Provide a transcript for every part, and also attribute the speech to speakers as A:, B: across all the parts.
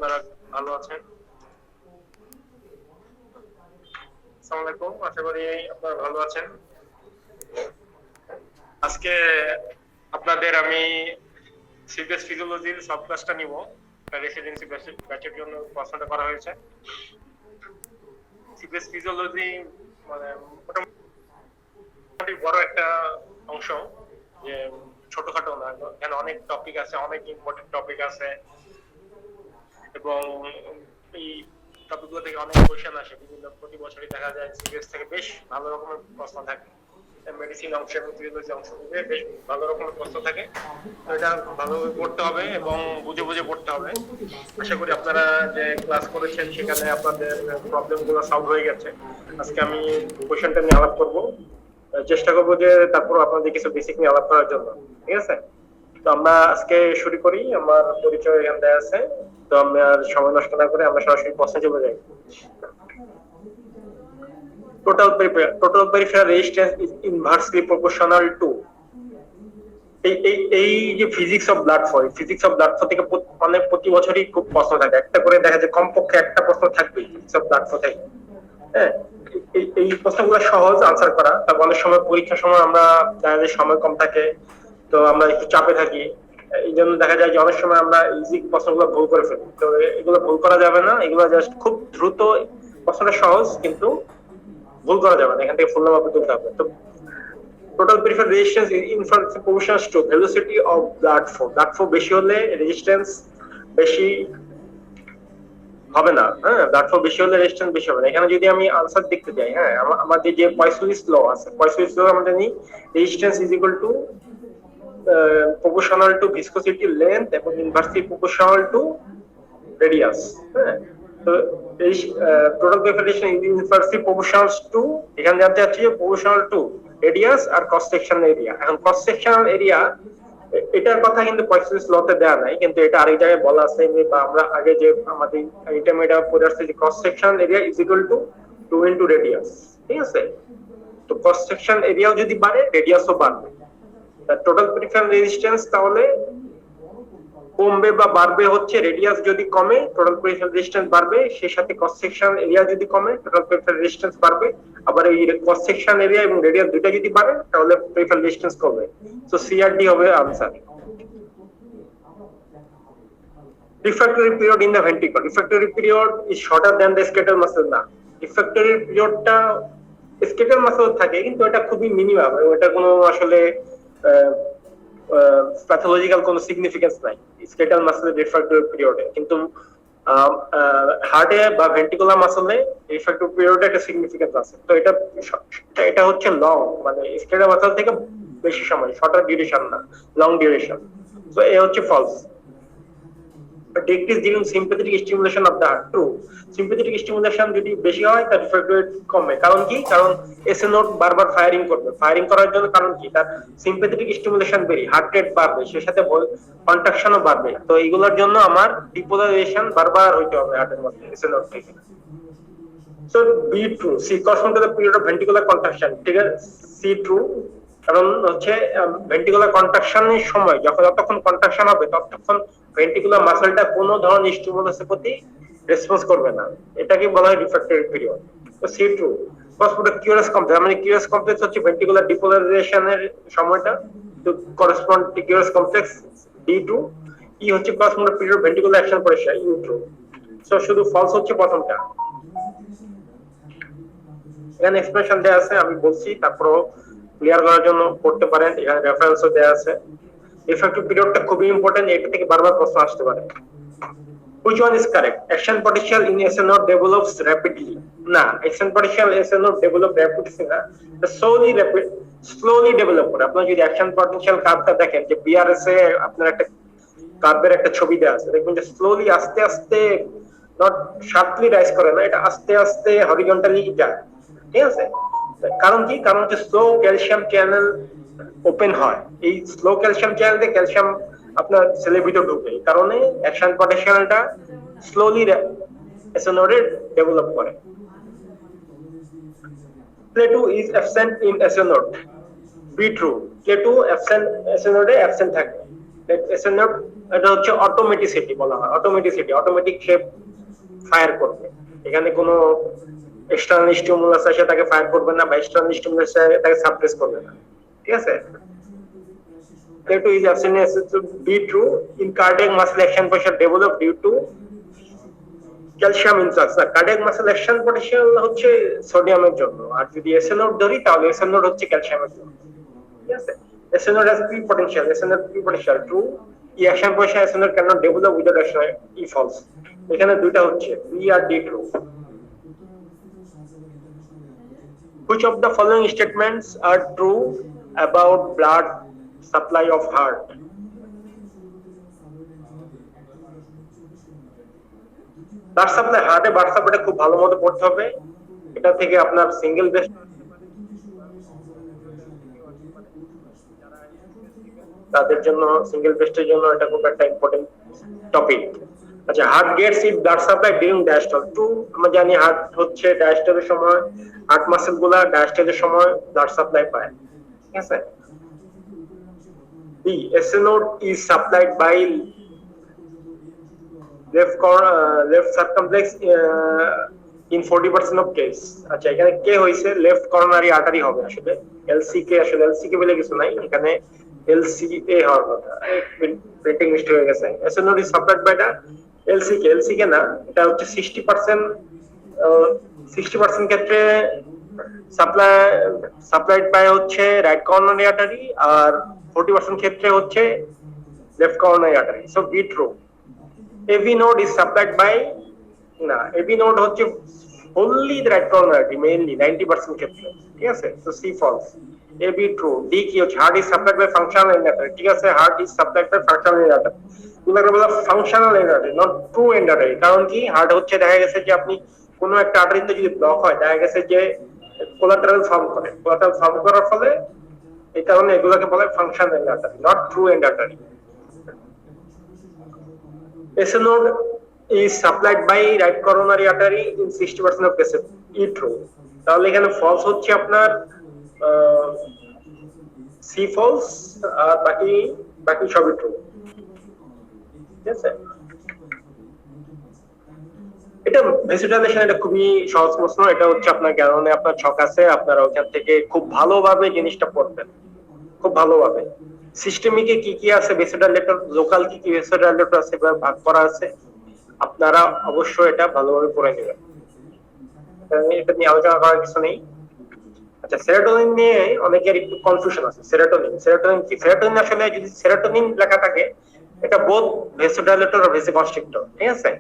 A: আপনারা ভালো আছেন? আসসালামু আলাইকুম, আশা করি আপনারা ভালো আছেন। আজকে আপনাদের আমি সিবিএস ফিজিওলজির সব ক্লাসটা নিব। রেসিডেন্সি ব্যাচের জন্য প্রশ্নটা করা হয়েছে। সিবিএস ফিজিওলজি মানে মোটামুটি বড় একটা অংশ, যে ছোটখাটো না, এখানে অনেক টপিক আছে, অনেক ইম্পর্টেন্ট টপিক আছে, এবং এই টপিকগুলো থেকে অনেক কোয়েশ্চেন আসে। বিভিন্ন প্রতি বছরই দেখা যায় সিবিএস থেকে বেশ ভালো রকমের প্রশ্ন থাকে। মেডিসিন অংশ এবং ফিজিওলজি অংশ থেকে বেশ ভালো রকমের প্রশ্ন থাকে। তো এটা ভালোভাবে পড়তে হবে এবং বুঝে বুঝে পড়তে হবে। আশা করি আপনারা যে ক্লাস করেছেন সেখানে আপনাদের প্রবলেম গুলো সলভ হয়ে গেছে। আজকে আমি কোয়েশ্চেনটা নিয়ে আলাপ করব, চেষ্টা করবো যে তারপর আপনাদের কিছু বেসিক নিয়ে আলাপ করার জন্য। ঠিক আছে, তো আমরা আজকে শুরু করি। আমার পরিচয় এখানে দেওয়া আছে, তো আমি আর সময় নষ্ট না করে আমরা সরাসরি প্রশ্নে চলে যাই। Total peripheral resistance is inversely proportional two. এই যে physics of blood flow, physics of blood flow থেকে মানে প্রতি বছরই খুব প্রশ্ন থাকে, একটা করে দেখা যায় কমপক্ষে একটা প্রশ্ন থাকবে ফিজিক্স অফ ব্লাড ফ্লো থেকে। হ্যাঁ, এই প্রশ্নগুলো সহজ আনসার করা। তারপর অনেক সময় পরীক্ষার সময় আমরা দেখা যায় সময় কম থাকে, তো আমরা একটু চাপে থাকি। এই জন্য দেখা যায় যে অনেক সময় আমরা ইজি প্রশ্নগুলো ভুল করে ফেলি। তো এগুলো ভুল করা যাবে না, এগুলো জাস্ট খুব দ্রুত। প্রশ্নটা সহজ কিন্তু ভুল করা যাবে না, এখান থেকে ফুল নাম্বার তুলতে হবে। তো total peripheral resistance in proportional to velocity of blood flow. Blood flow বেশি হলে রেজিস্ট্যান্স বেশি হবে না। হ্যাঁ, ব্লাড ফ্লো বেশি হলে রেজিস্ট্যান্স বেশি হবে না। এখানে যদি আমি আনসার দেখতে যাই, হ্যাঁ, আমাদের যে পয়সোলিস ল আছে, পয়সোলিস ল আমরা জানি resistance is equal two proportional to viscosity length এবং inversely proportional to radius. হ্যাঁ, তো এই total coefficient is inversely proportional to, এখানে জানতে চাচ্ছি প্রপোর্শনাল টু রেডিয়াস আর ক্রস সেকশনাল এরিয়া। এখন ক্রস সেকশনাল এরিয়া এটার কথা কিন্তু পয়সোলিস লতে দেয়া নাই, কিন্তু এটা আরেক জায়গায় বলা আছে, বা আমরা আগে যে আমাদের ইন্টারমিডিয়েট পড়ে আসছে যে cross sectional area is equal two 2 into radius. ঠিক আছে, তো ক্রস সেকশনাল এরিয়াও যদি বাড়ে রেডিয়াসও বাড়বে। টোটাল পেরিফেরাল রেজিস্ট্যান্স তাহলে কমবে বা বাড়বে হচ্ছে রেডিয়াস যদি কমে টোটাল পেরিফেরাল রেজিস্ট্যান্স বাড়বে, সেই সাথে ক্রস সেকশনাল এরিয়া যদি কমে টোটাল পেরিফেরাল রেজিস্ট্যান্স বাড়বে। আবার এই ক্রস সেকশনাল এরিয়া এবং রেডিয়াস দুটো যদি বাড়ে তাহলে পেরিফেরাল রেজিস্ট্যান্স কমবে। সো সিআরডি হবে answer. refractory period in the ventricle, refractory period is shorter than the skeletal muscle। না, refractory periodটা স্কেলেটাল মাসল থাকে কিন্তু এটা খুবই মিনিমাম, এটা কোনো আসলে প্যাথোলজিক্যাল কোনো সিগনিফিকেন্স নাই স্কেলেটাল মাসলের রিফ্র্যাক্টরি পিরিয়ডে। কিন্তু হার্টে বা ভেন্ট্রিকুলার মাসলে রিফ্র্যাক্টরি পিরিয়ডে একটা সিগনিফিকেন্স আছে। তো এটা হচ্ছে লং, মানে স্কেলেটাল মাসল থেকে বেশি সময়, শর্টার ডিউরেশন না, লং ডিউরেশন। তো এ হচ্ছে false. decrease during sympathetic stimulation of the heart, true। sympathetic stimulation যদি বেশি হয় তার রিফ্র্যাক্টরি রেট কমে। কারণ কি? কারণ এসএ নোড বারবার ফায়ারিং করবে। ফায়ারিং করার জন্য কারণ কি? তার সিম্প্যাথেটিক স্টিমুলেশন বেড়ে হার্ট রেট বাড়বে, সেই সাথে কন্ট্রাকশনও বাড়বে। তো এইগুলোর জন্য আমার ডিপোলারাইজেশন বারবার হইতে হবে হার্টের মধ্যে এসএ নোড থেকে। So B true, C correspond to the period of ventricular contraction. ঠিক আছে, সি ট্রু। কারণ হচ্ছে ভেন্ট্রিকুলার কন্ট্রাকশনের সময় যতক্ষণ কন্ট্রাকশন হবে ততক্ষণ ভেন্ট্রিকুলার মাসলটা কোনো ধরনের স্টিমুলাসের প্রতি রেসপন্স করবে না, এটাকে বলা হয় রিফ্র্যাক্টরি পিরিয়ড। তো C true. Correspond QRS complex, মানে কিউরাস কমপ্লেক্স হচ্ছে ভেন্ট্রিকুলার ডিপোলারাইজেশনের সময়টা, তো correspond to QRS complex D true. E হচ্ছে correspond period ventricular action potential, U true. So শুধু ফলস হচ্ছে প্রথমটা। এখানে এক্সপ্রেশন দেয়া আছে, আমি বলছি, তারপরও ক্লিয়ার করার জন্য পড়তে পারেন, এখানে রেফারেন্সও দেয়া আছে। রিফ্র্যাক্টরি পিরিয়ডটা খুবই ইম্পর্টেন্ট, এটা থেকে বারবার প্রশ্ন আসতে পারে। Which one is correct? Action potential in SA node develops rapidly. না, action potential SA node develop rapidly না, slowly develop করে। আপনারা যদি action potential কার্ভটা দেখেন, যে বিআরএস এ আপনার একটা কার্ভের একটা ছবি দেয়া আছে, দেখবেন যে স্লোলি আস্তে আস্তে, নট শার্পলি রাইজ করে না, এটা আস্তে আস্তে হরিজন্টালি যায়। ঠিক আছে, কারণ কি? কারণ হচ্ছে স্লো ক্যালসিয়াম চ্যানেল ওপেন হয়। এই স্লো ক্যালসিয়াম চ্যানেল দিয়ে ক্যালসিয়াম আপনার সেলের ভিতর ঢুকে, এই কারণে অ্যাকশন পটেনশিয়ালটা স্লোলি এসএনওডে ডেভেলপ করে। Plateau is absent in SN node, B true. Plateau absent, এসএনওডে অ্যাবসেন্ট থাকে। এসএন নোড এটা হচ্ছে অটোমেটিসিটি বলা হয়, অটোমেটিক সে ফায়ার করবে, এখানে কোনো এক্সটার্নাল স্টিমুলাস এসে তাকে ফায়ার করবে না বা এক্সটার্নাল স্টিমুলাস এসে তাকে সাপ্রেস করবে না, ঠিক আছে। Plato is abstinence to be true in cardiac muscle action potential developed due to calcium influx. না, কার্ডিয়াক মাসল অ্যাকশন পটেনশিয়াল হচ্ছে সোডিয়ামের জন্য, আর যদি এসএন নোড ধরি তাহলে এসএন নোড হচ্ছে ক্যালসিয়ামের জন্য, ঠিক আছে। SN node has pre potential true, E action potential SN node can't develop without action, E false. এখানে দুইটা হচ্ছে বি আর D true. Which of the following statements are true about blood supply of heart? Blood supply, হার্টে blood সাপ্লাইটা খুব ভালো মতো পড়তে হবে। এটা থেকে আপনার সিঙ্গেল বেস্ট তাদের জন্য, সিঙ্গেল বেস্টের জন্য এটা খুব একটা ইম্পর্টেন্ট টপিক। আচ্ছা, heart gets its blood supply during diastole. True, আমরা জানি হার্ট হচ্ছে ডায়াস্টলের সময়, হার্ট মাসেল গুলা ডায়াস্টলের সময় ব্লাড সাপ্লাই পায়, ঠিক আছে। B, SN node is supplied by left circumflex in 40% of case। আচ্ছা, এখানে কে হইছে লেফট করোনারি আর্টারি হবে, আসলে এলসিকে, আসলে এলসিকে বলে কিছু নাই, এখানে এলসিএ হওয়ার কথা, প্রিন্টিং মিস্টেক হয়ে গেছে। SN node is supplied by the এলসিকে না, এটা হচ্ছে 60% ক্ষেত্রে সাপ্লাইড বাই হচ্ছে রাইট করোনারি আর্টারি, আর 40% ক্ষেত্রে হচ্ছে left coronary artery. So B true. AV node is supplied by, না, AV node হচ্ছে only the right coronary mainly 90% ক্ষেত্রে, ঠিক আছে। তো C false, AB true। D কি হচ্ছে heart is supplied by functional end artery, ঠিক আছে, heart is supplied by functional end artery। তোমরা বলা functional end artery not true end artery, কারণ কি হার্ট হচ্ছে দেখা গেছে যে আপনি কোনো একটা আর্টারিতে যদি ব্লক হয়, দেখা গেছে যে কোলাটারাল ফর্ম করার ফলে, এই কারণে এগুলোকে বলা হয় functional end artery not true end artery। SN node is supplied by right coronary artery in 60% of cases, E true। তাহলে এখানে ফলস হচ্ছে আপনার সি ফলস, আর বাকি সবই ট্রু, ঠিক আছে। এটা ভেসিডাইলেশন, এটা খুবই সহজ প্রশ্ন, এটা হচ্ছে আপনার জ্ঞানে আপনার ছক আছে, আপনারা ওখান থেকে খুব ভালোভাবে জিনিসটা পড়বেন, খুব ভালোভাবে। সিস্টেমিকে কি কি আছে ভেসিডাইলেটর, লোকাল কি কি ভেসিডাইলেটর আছে ভাগ করা আছে, আপনারা অবশ্যই এটা ভালোভাবে পড়ে নেবেন, এটা নিয়ে আলোচনা করার কিছু নেই। আচ্ছা, সেরোটোনিন নিয়ে অনেকের একটু কনফিউশন আছে। সেরোটোনিন কি? সেরোটোনিন আসলে যদি সেরোটোনিন লেখা থাকে, এটা বোথ ভেসোডাইলেটর আর ভেসোকনস্ট্রিক্টর, ঠিক আছে।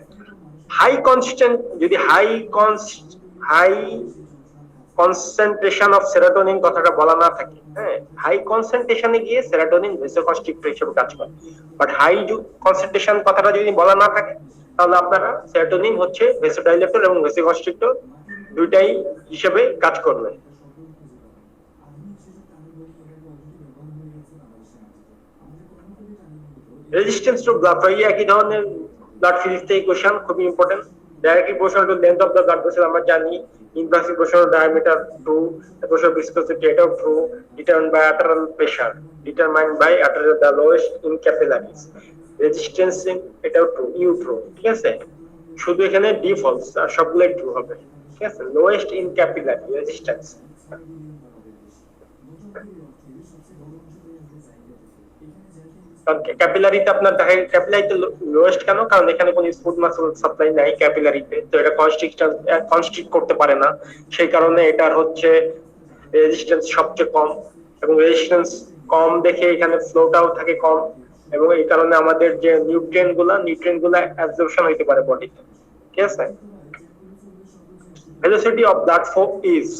A: হাই কনস্ট্যান্ট, যদি হাই কনসেন্ট্রেশন অফ সেরোটোনিন কথাটা বলা না থাকে, হ্যাঁ, হাই কনসেন্ট্রেশনে গিয়ে সেরোটোনিন ভেসোকনস্ট্রিক্টর হিসেবে কাজ করে। বাট হাই কনসেন্ট্রেশন কথাটা যদি বলা না থাকে, তাহলে আপনারা সেরোটোনিন হচ্ছে ভেসোডাইলেটর এবং ভেসোকনস্ট্রিক্টর দুইটাই হিসেবে কাজ করবে। রেজিস্ট্যান্স টু ব্লাড ফ্লো, একই ধরনের ব্লাড ফিজিক্স থেকে কোশ্চেন, খুবই ইম্পর্টেন্ট। ডাইরেক্টলি প্রশ্ন to length of the blood vessel আমরা জানি, ইনভার্সলি প্রশ্ন ডায়ামিটার ট্রু, প্রশ্ন ভিসকসিটি এটাও true, determined by arterial pressure, determined by arterial the lowest in capillaries, resistance এটাও ট্রু, ইউ ট্রু, ঠিক আছে। শুধু এখানে ডি ফলস, আর সবগুলাই ট্রু হবে, ঠিক আছে। লোয়েস্ট ইন ক্যাপিলারি রেজিস্ট্যান্স, ক্যাপিলারিতে আপনার দেখা, ক্যাপিলারিতে লোয়েস্ট কেন? কারণ এখানে কোনো স্মুথ মাসল সাপ্লাই নাই ক্যাপিলারিতে, তো এটা কনস্ট্রিক্ট করতে পারে না, সেই কারণে এটার হচ্ছে রেজিস্ট্যান্স সবচেয়ে কম, এবং রেজিস্ট্যান্স কম দেখে এখানে ফ্লোটাও থাকে কম, এবং এই কারণে আমাদের যে নিউট্রিয়েন্ট গুলা অ্যাবজর্পশন হইতে পারে বডিতে, ঠিক আছে। Velocity of blood flow is,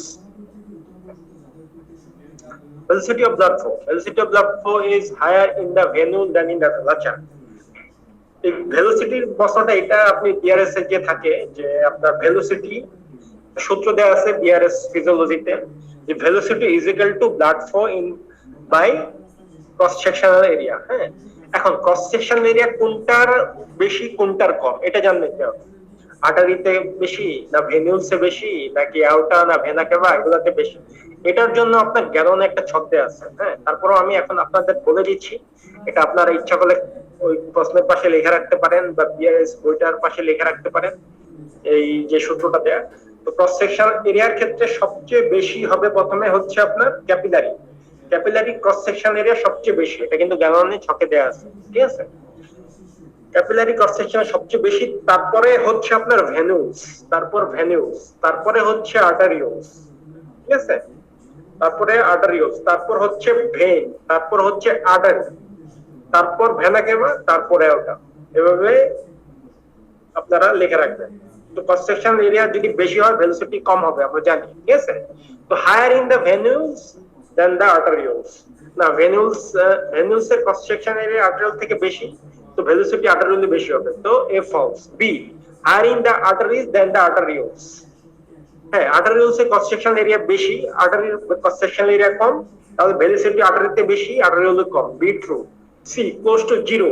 A: velocity of blood flow is higher in the venule than in the vena। এই ভেলোসিটির প্রশ্নটা, এটা আপনি বিআরএস এ যে থাকে যে আপনার ভেলোসিটি সূত্র দেওয়া আছে বিআরএস ফিজিওলজিতে, যে velocity is equal to blood flow in by cross sectional area. হ্যাঁ, এখন ক্রস সেকশনাল এরিয়া কোনটার বেশি কোনটার কম এটা জানতে হবে। আর্টারিতে বেশি না ভেনিউলসে বেশি নাকি আউটা না ভেনা কেভা এগুলাতে বেশি, এটার জন্য আপনার গ্যালনে একটা ছক দেয়া আছে। হ্যাঁ, তারপরেও আমি এখন আপনাদের বলে দিচ্ছি, এটা আপনারা ইচ্ছা করলে ওই প্রশ্নের পাশে লিখে রাখতে পারেন বা বিআরএস বইটার পাশে লিখে রাখতে পারেন এই যে সূত্রটা দেয়া। তো ক্রস সেকশন এরিয়ার ক্ষেত্রে সবচেয়ে বেশি হবে প্রথমে হচ্ছে আপনার capillary, capillary cross section area সবচেয়ে বেশি, এটা কিন্তু গ্যালনে ছকে দেয়া আছে, ঠিক আছে। ক্যাপিলারি ক্রস সেকশন সবচেয়ে বেশি, তারপরে হচ্ছে আপনার ভেনুস, তারপর ভেনিউস, তারপরে হচ্ছে আর্টারিওস, ঠিক আছে, তারপরে আর্টারিওস, তারপর হচ্ছে ভেন, তারপর হচ্ছে আর্টারি, তারপর ভেনা কেভা, তারপরে ওটা, এভাবে আপনারা লিখে রাখবেন। তো ক্রস সেকশন এরিয়া যদি বেশি হয় ভেলোসিটি কম হবে আমরা জানি, ঠিক আছে। তো higher in the venules than the arterioles, না ভেনিউস এর ক্রস সেকশন এরিয়া আর্টারিওল থেকে বেশি, তো ভেলোসিটি আর্টারিওলে বেশি হবে, তো A false. B higher in the arteries than the arterioles, হ্যাঁ আর্টারিওলস এর ক্রস সেকশন এরিয়া বেশি, আর্টারির ক্রস সেকশন এরিয়া কম, তাহলে ভেলোসিটি আর্টারিতে বেশি, আর্টারিওলে কম, B true. C close to zero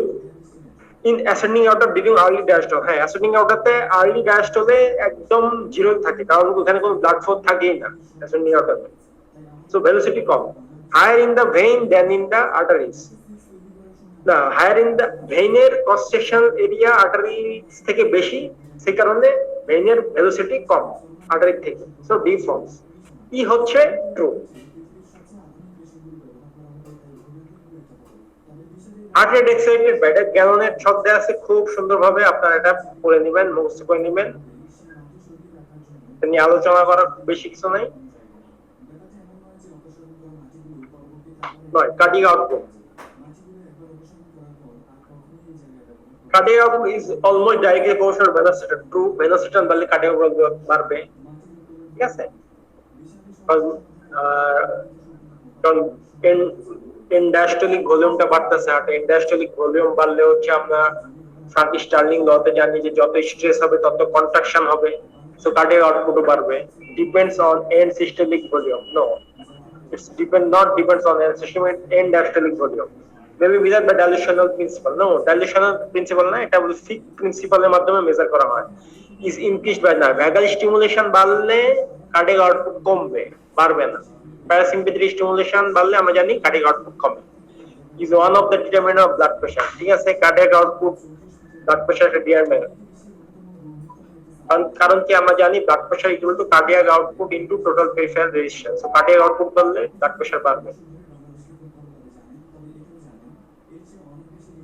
A: in ascending আউটার ডিউরিং আর্লি ডায়াস্টল, হ্যাঁ অ্যাসেন্ডিং আউটারতে আর্লি ডায়াস্টলে একদম জিরো থাকে, কারণ ওখানে কোনো ব্লাড ফ্লো থাকেই না অ্যাসেন্ডিং আউটারে, সো ভেলোসিটি কম। Higher in the vein than in the arteries, না হায়ার ইন দ্য ভেইনের ক্রস সেকশন এরিয়া আর্টারিজ থেকে বেশি, সেই কারণে ভেইনের ভেলোসিটি কম আর্টারি থেকে, সো ডি ফলস। ই হচ্ছে ট্রু। হার্ট রেট এক্সাইটেড ব্যাড গ্যালনের ছক দেওয়া আছে খুব সুন্দরভাবে, আপনারা এটা পড়ে নেবেন, মুখস্থ করে নেবেন, নিয়ে আলোচনা করার বেশি কিছু নাই। নয় cardiac output, cardiac output is almost directly proportional velocity to, velocity বাড়লে কার্ডিয়াক আউটপুট বাড়বে, ঠিক আছে। কারণ এন্ডাস্টলিক ভলিউমটা বাড়তেছে, আর এন্ডাস্টলিক ভলিউম বাড়লে হচ্ছে আমরা ফ্রাঙ্ক স্টার্লিং লতে জানি যে যত স্ট্রেস হবে তত কন্ট্রাকশন হবে, সো কার্ডিয়াক আউটপুটও বাড়বে। Depends on and systemic volume, no it's depends on end diastolic volume, maybe without the dilutional principle, no dilutional principle না, এটা বলে ফিক প্রিন্সিপাল এর মাধ্যমে মেজার করা হয়। is increased by না, vagal stimulation বাড়লে কার্ডিয়াক আউটপুট কমবে, বাড়বে না। প্যারাসিম্পেথেটিক স্টিমুলেশন বাড়লে আমরা জানি কার্ডিয়াক আউটপুট কমে। is one of the determinant of blood pressure, ঠিক আছে, কার্ডিয়াক আউটপুট ব্লাড প্রেশার একটা ডিটারমিনেন্ট, কারণ কি আমরা জানি blood pressure equal to cardiac output into total peripheral resistance, so cardiac output বাড়লে ব্লাড প্রেশার বাড়বে।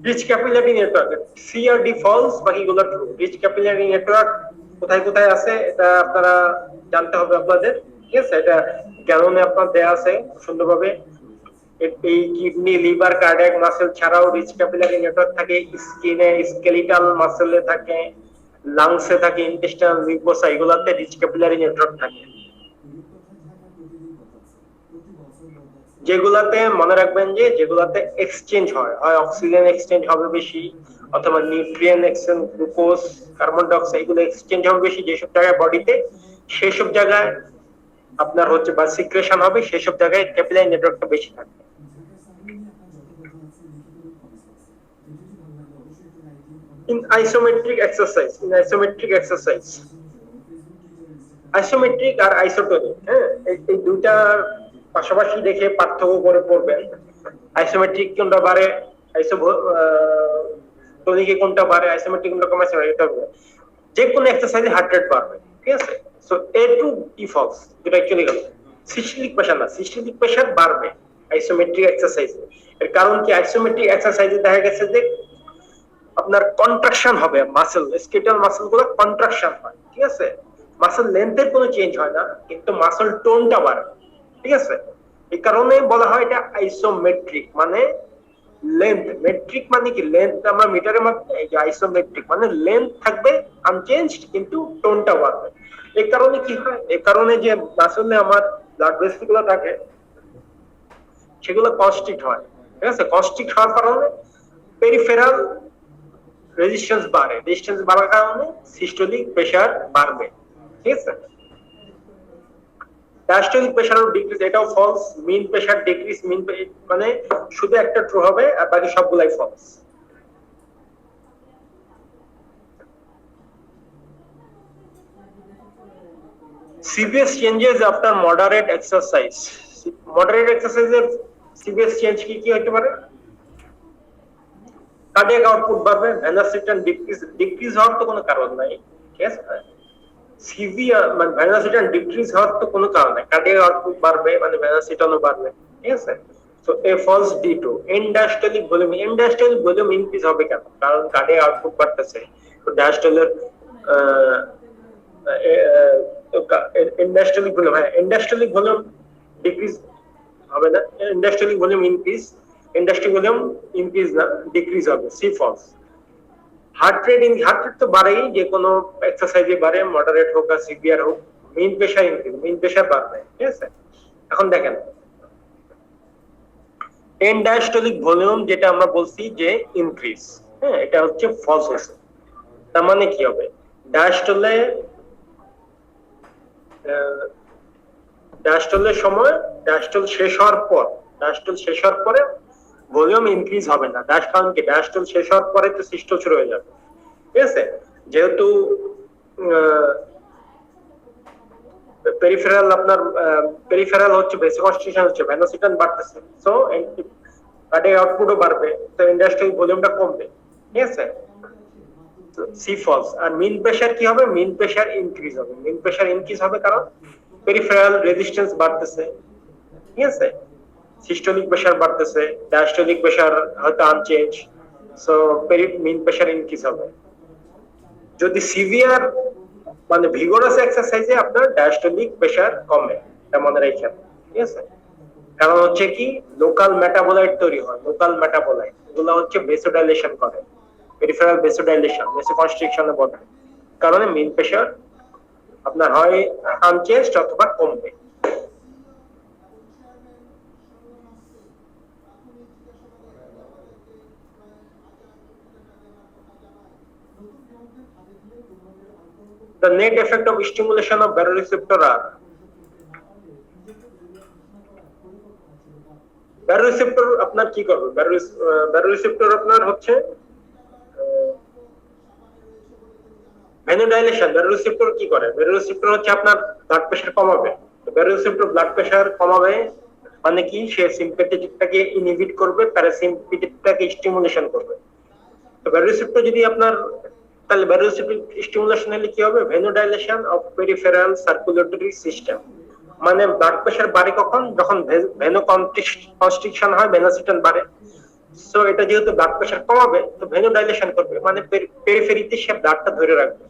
A: রিচ ক্যাপিলারি নেটওয়ার্ক, সি আর ডি ফলস, বাকিগুলো ট্রু। রিচ ক্যাপিলারি নেটওয়ার্ক কোথায় কোথায় আছে এটা আপনারা জানতে হবে আপনাদের, ঠিক আছে, এটা গ্যালনে আপনার দেয়া আছে সুন্দরভাবে। এই কিডনি, লিভার, কার্ডিয়াক মাসেল ছাড়াও রিচ ক্যাপিলারি নেটওয়ার্ক থাকে স্কিনে, স্কেলিটাল মাসেলে থাকে, লাংসে থাকে, ইন্টেস্টাইনাল মিউকোসা, এগুলাতে রিচ ক্যাপিলারি নেটওয়ার্ক থাকে। যেগুলাতে মনে রাখবেন যে যেগুলাতে এক্সচেঞ্জ হয় অক্সিজেন এক্সচেঞ্জ হবে বেশি, অথবা nutrient exchange, glucose, carbon die oxide, এগুলো এক্সচেঞ্জ হবে বেশি যেসব জায়গায় বডিতে, সেই সব জায়গায় আপনার হচ্ছে বা সিক্রেশন হবে, সেই সব জায়গায় ক্যাপিলারি নেটওয়ার্কটা বেশি থাকে। in isometric exercise আইসোমেট্রিক আর আইসোটোনিক, হ্যাঁ এই দুইটা পাশাপাশি দেখে পার্থক্য করে পড়বেন। আইসোমেট্রিক কোনটা বাড়ে, আইসোটোনিকে কোনটা বাড়ে, আইসোমেট্রিক কোনটা কমে, এটা যে কোনো এক্সারসাইজে হার্ট রেট বাড়বে, ঠিক আছে। সো এ টু ই ফলস, যেটা অ্যাকচুয়ালি গেল। সিস্টেলিক প্রেসার না, সিস্টেলিক প্রেসার বাড়বে আইসোমেট্রিক এক্সারসাইজে। এর কারণ কি, আইসোমেট্রিক এক্সারসাইজে দেখা গেছে যে আপনার কন্ট্রাকশন হবে, মাসেল স্কেলেটাল মাসেল গুলো কন্ট্রাকশন হয়, ঠিক আছে। মাসেল লেন্থের কোনো চেঞ্জ হয় না, কিন্তু মাসেল টোনটা বাড়ে, ঠিক আছে। এই কারণে বলা হয় এটা আইসোমেট্রিক, মানে লেন্থ, মেট্রিক মানে কি লেন্থ আমরা মিটারের মধ্যে, এই যে আইসোমেট্রিক মানে লেন্থ থাকবে আনচেঞ্জড কিন্তু টোনটা বাড়বে। এই কারণে কি হয়, এই কারণে যে মাসেলে আমার ব্লাড ভেসেল গুলো থাকে সেগুলো কনস্ট্রিক্ট হয়, ঠিক আছে। কনস্ট্রিক্ট হওয়ার কারণে পেরিফেরাল রেজিস্ট্যান্স বাড়ে, রেজিস্ট্যান্স বাড়ার কারণে সিস্টোলিক প্রেসার বাড়বে, ঠিক আছে। ডায়াস্টোলিক প্রেসার ডিক্রিজ, এটাও ফলস। মিন প্রেসার ডিক্রিজ, মানে শুধু একটা ট্রু হবে আর বাকি সবগুলাই false. CVS changes after moderate exercise. Moderate exercise এর CVS চেঞ্জ কি কি হতে পারে? কার্ডিয়াক আউটপুট বাড়বে, ভেনাস রিটার্ন ডিক্রিজ হওয়ার তো কোনো কারণ নাই, ঠিক আছে? সিভিয়ার মানে ভেনাস রিটার্ন ডিক্রিজ হওয়ার তো কোনো কারণ নাই, কার্ডিয়াক আউটপুট বাড়বে মানে ভেনাস রিটার্নও বাড়বে, ঠিক আছে? So A false D2 end diastolic volume increase হবে কেন? কারণ কার্ডিয়াক আউটপুট বাড়তেছে, তো ডায়াস্টলের এন্ডাস্টলিক ভলিউম ডিক্রিজ হবে না, এন্ডাস্টলিক ভলিউম ইনক্রিজ না ডিক্রিজ হবে, সি ফলস। হার্ট রেট তো বাড়েই, যে কোনো এক্সারসাইজে বাড়ে, মডারেট হোক আর সিভিয়ার হোক। মেইন প্রেশার বাড়বে, ঠিক আছে? এখন দেখেন এন্ডাস্টলিক ভলিউম যেটা আমরা বলছি যে ইনক্রিজ, হ্যাঁ, এটা হচ্ছে ফলস হয়েছে। তার মানে কি হবে? ডায়াস্টলের সময় ডায়াস্টল শেষ হওয়ার পরে ভলিউম ইনক্রিজ হবে না। কারণ কি? ডায়াস্টল শেষ হওয়ার পরে তো সিস্টোল শুরু হয়ে যাবে, ঠিক আছে? যেহেতু পেরিফেরাল হচ্ছে ভেসোকনস্ট্রিকশন হচ্ছে, ভেনাস রিটার্ন বাড়তেছে, সো কার্ডিয়াক আউটপুটও বাড়বে, তো ইন্ডাস্ট্রিয়াল ভলিউমটা কমবে, ঠিক আছে? C false. আর মিন প্রেসার কি হবে? মিন প্রেসার ইনক্রিজ হবে কারণ পেরিফেরাল রেজিস্ট্যান্স বাড়তেছে, ঠিক আছে? সিস্টোলিক প্রেসার বাড়তেছে, ডায়াস্টলিক প্রেসার হয়তো আনচেঞ্জ, সো মিন প্রেসার ইনক্রিজ হবে। যদি সিভিয়ার মানে ভিগোরাস এক্সারসাইজে আপনার ডায়াস্টলিক প্রেসার কমে, এটা মনে রাখেন, ঠিক আছে? কারণ হচ্ছে কি, লোকাল মেটাবোলাইট তৈরি হয়, এগুলো হচ্ছে ভেসোডাইলেশন করে, পেরিফেরাল ভেসোকনস্ট্রিকশনে বলে, কারণে মিন প্রেসার আপনার হয় আনচেঞ্জড অথবা কমবে। The net effect of stimulation of baroreceptor are baroreceptor আপনার কি করবে? baroreceptor আপনার হচ্ছে ভেনোডাইলেশন। baroreceptor কি করে? baroreceptor হচ্ছে আপনার ব্লাড প্রেসার কমাবে। baroreceptor ব্লাড প্রেসার কমাবে মানে কি? সে সিম্প্যাথেটিকটাকে ইনহিবিট করবে, প্যারাসিম্প্যাথেটিকটাকে স্টিমুলেশন করবে। তো baroreceptor যদি আপনার, তাহলে baroreceptor স্টিমুলেশন হলে কি হবে? ভেনোডাইলেশন অফ পেরিফেরাল সার্কুলেটরি সিস্টেম। মানে ব্লাড প্রেসার বাড়ে কখন? যখন ভেনোকনস্ট্রিকশন হয়, ভেনাস রিটার্ন বাড়ে। সো এটা যেহেতু ব্লাড প্রেসার কমাবে, তো ভেনোডাইলেশন করবে, মানে পেরিফেরিতে সে ব্লাডটা ধরে রাখবে।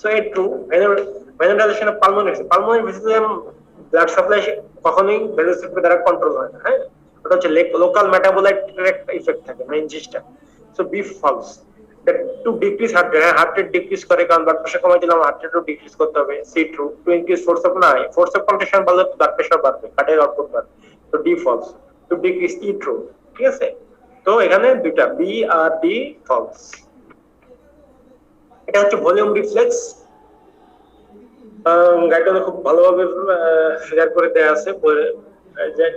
A: So A true. Venodilation of pulmonary vessel blood supply কখনোই baroreceptor দ্বারা কন্ট্রোল হয় না, হ্যাঁ? ওটা হচ্ছে লোকাল মেটাবোলাইটের একটা ইফেক্ট থাকে, মেইন জিনিসটা। So B false. To decrease heart rate decrease করে, কারণ ব্লাড প্রেসার কমাই দিলাম, হার্ট রেটও ডিক্রিজ করতে হবে, C true. To increase force of contraction বাড়লে ব্লাড প্রেসার বাড়বে, কার্ডিয়াক আউটপুট বাড়বে, তো D false. To decrease E true, ঠিক আছে? তো এখানে দুইটা, বি আর ডি ফলস। এটা হচ্ছে ভলিউম রিফ্লেক্স, গাইডলাইনে খুব ভালোভাবে শেয়ার করে দেয়া আছে,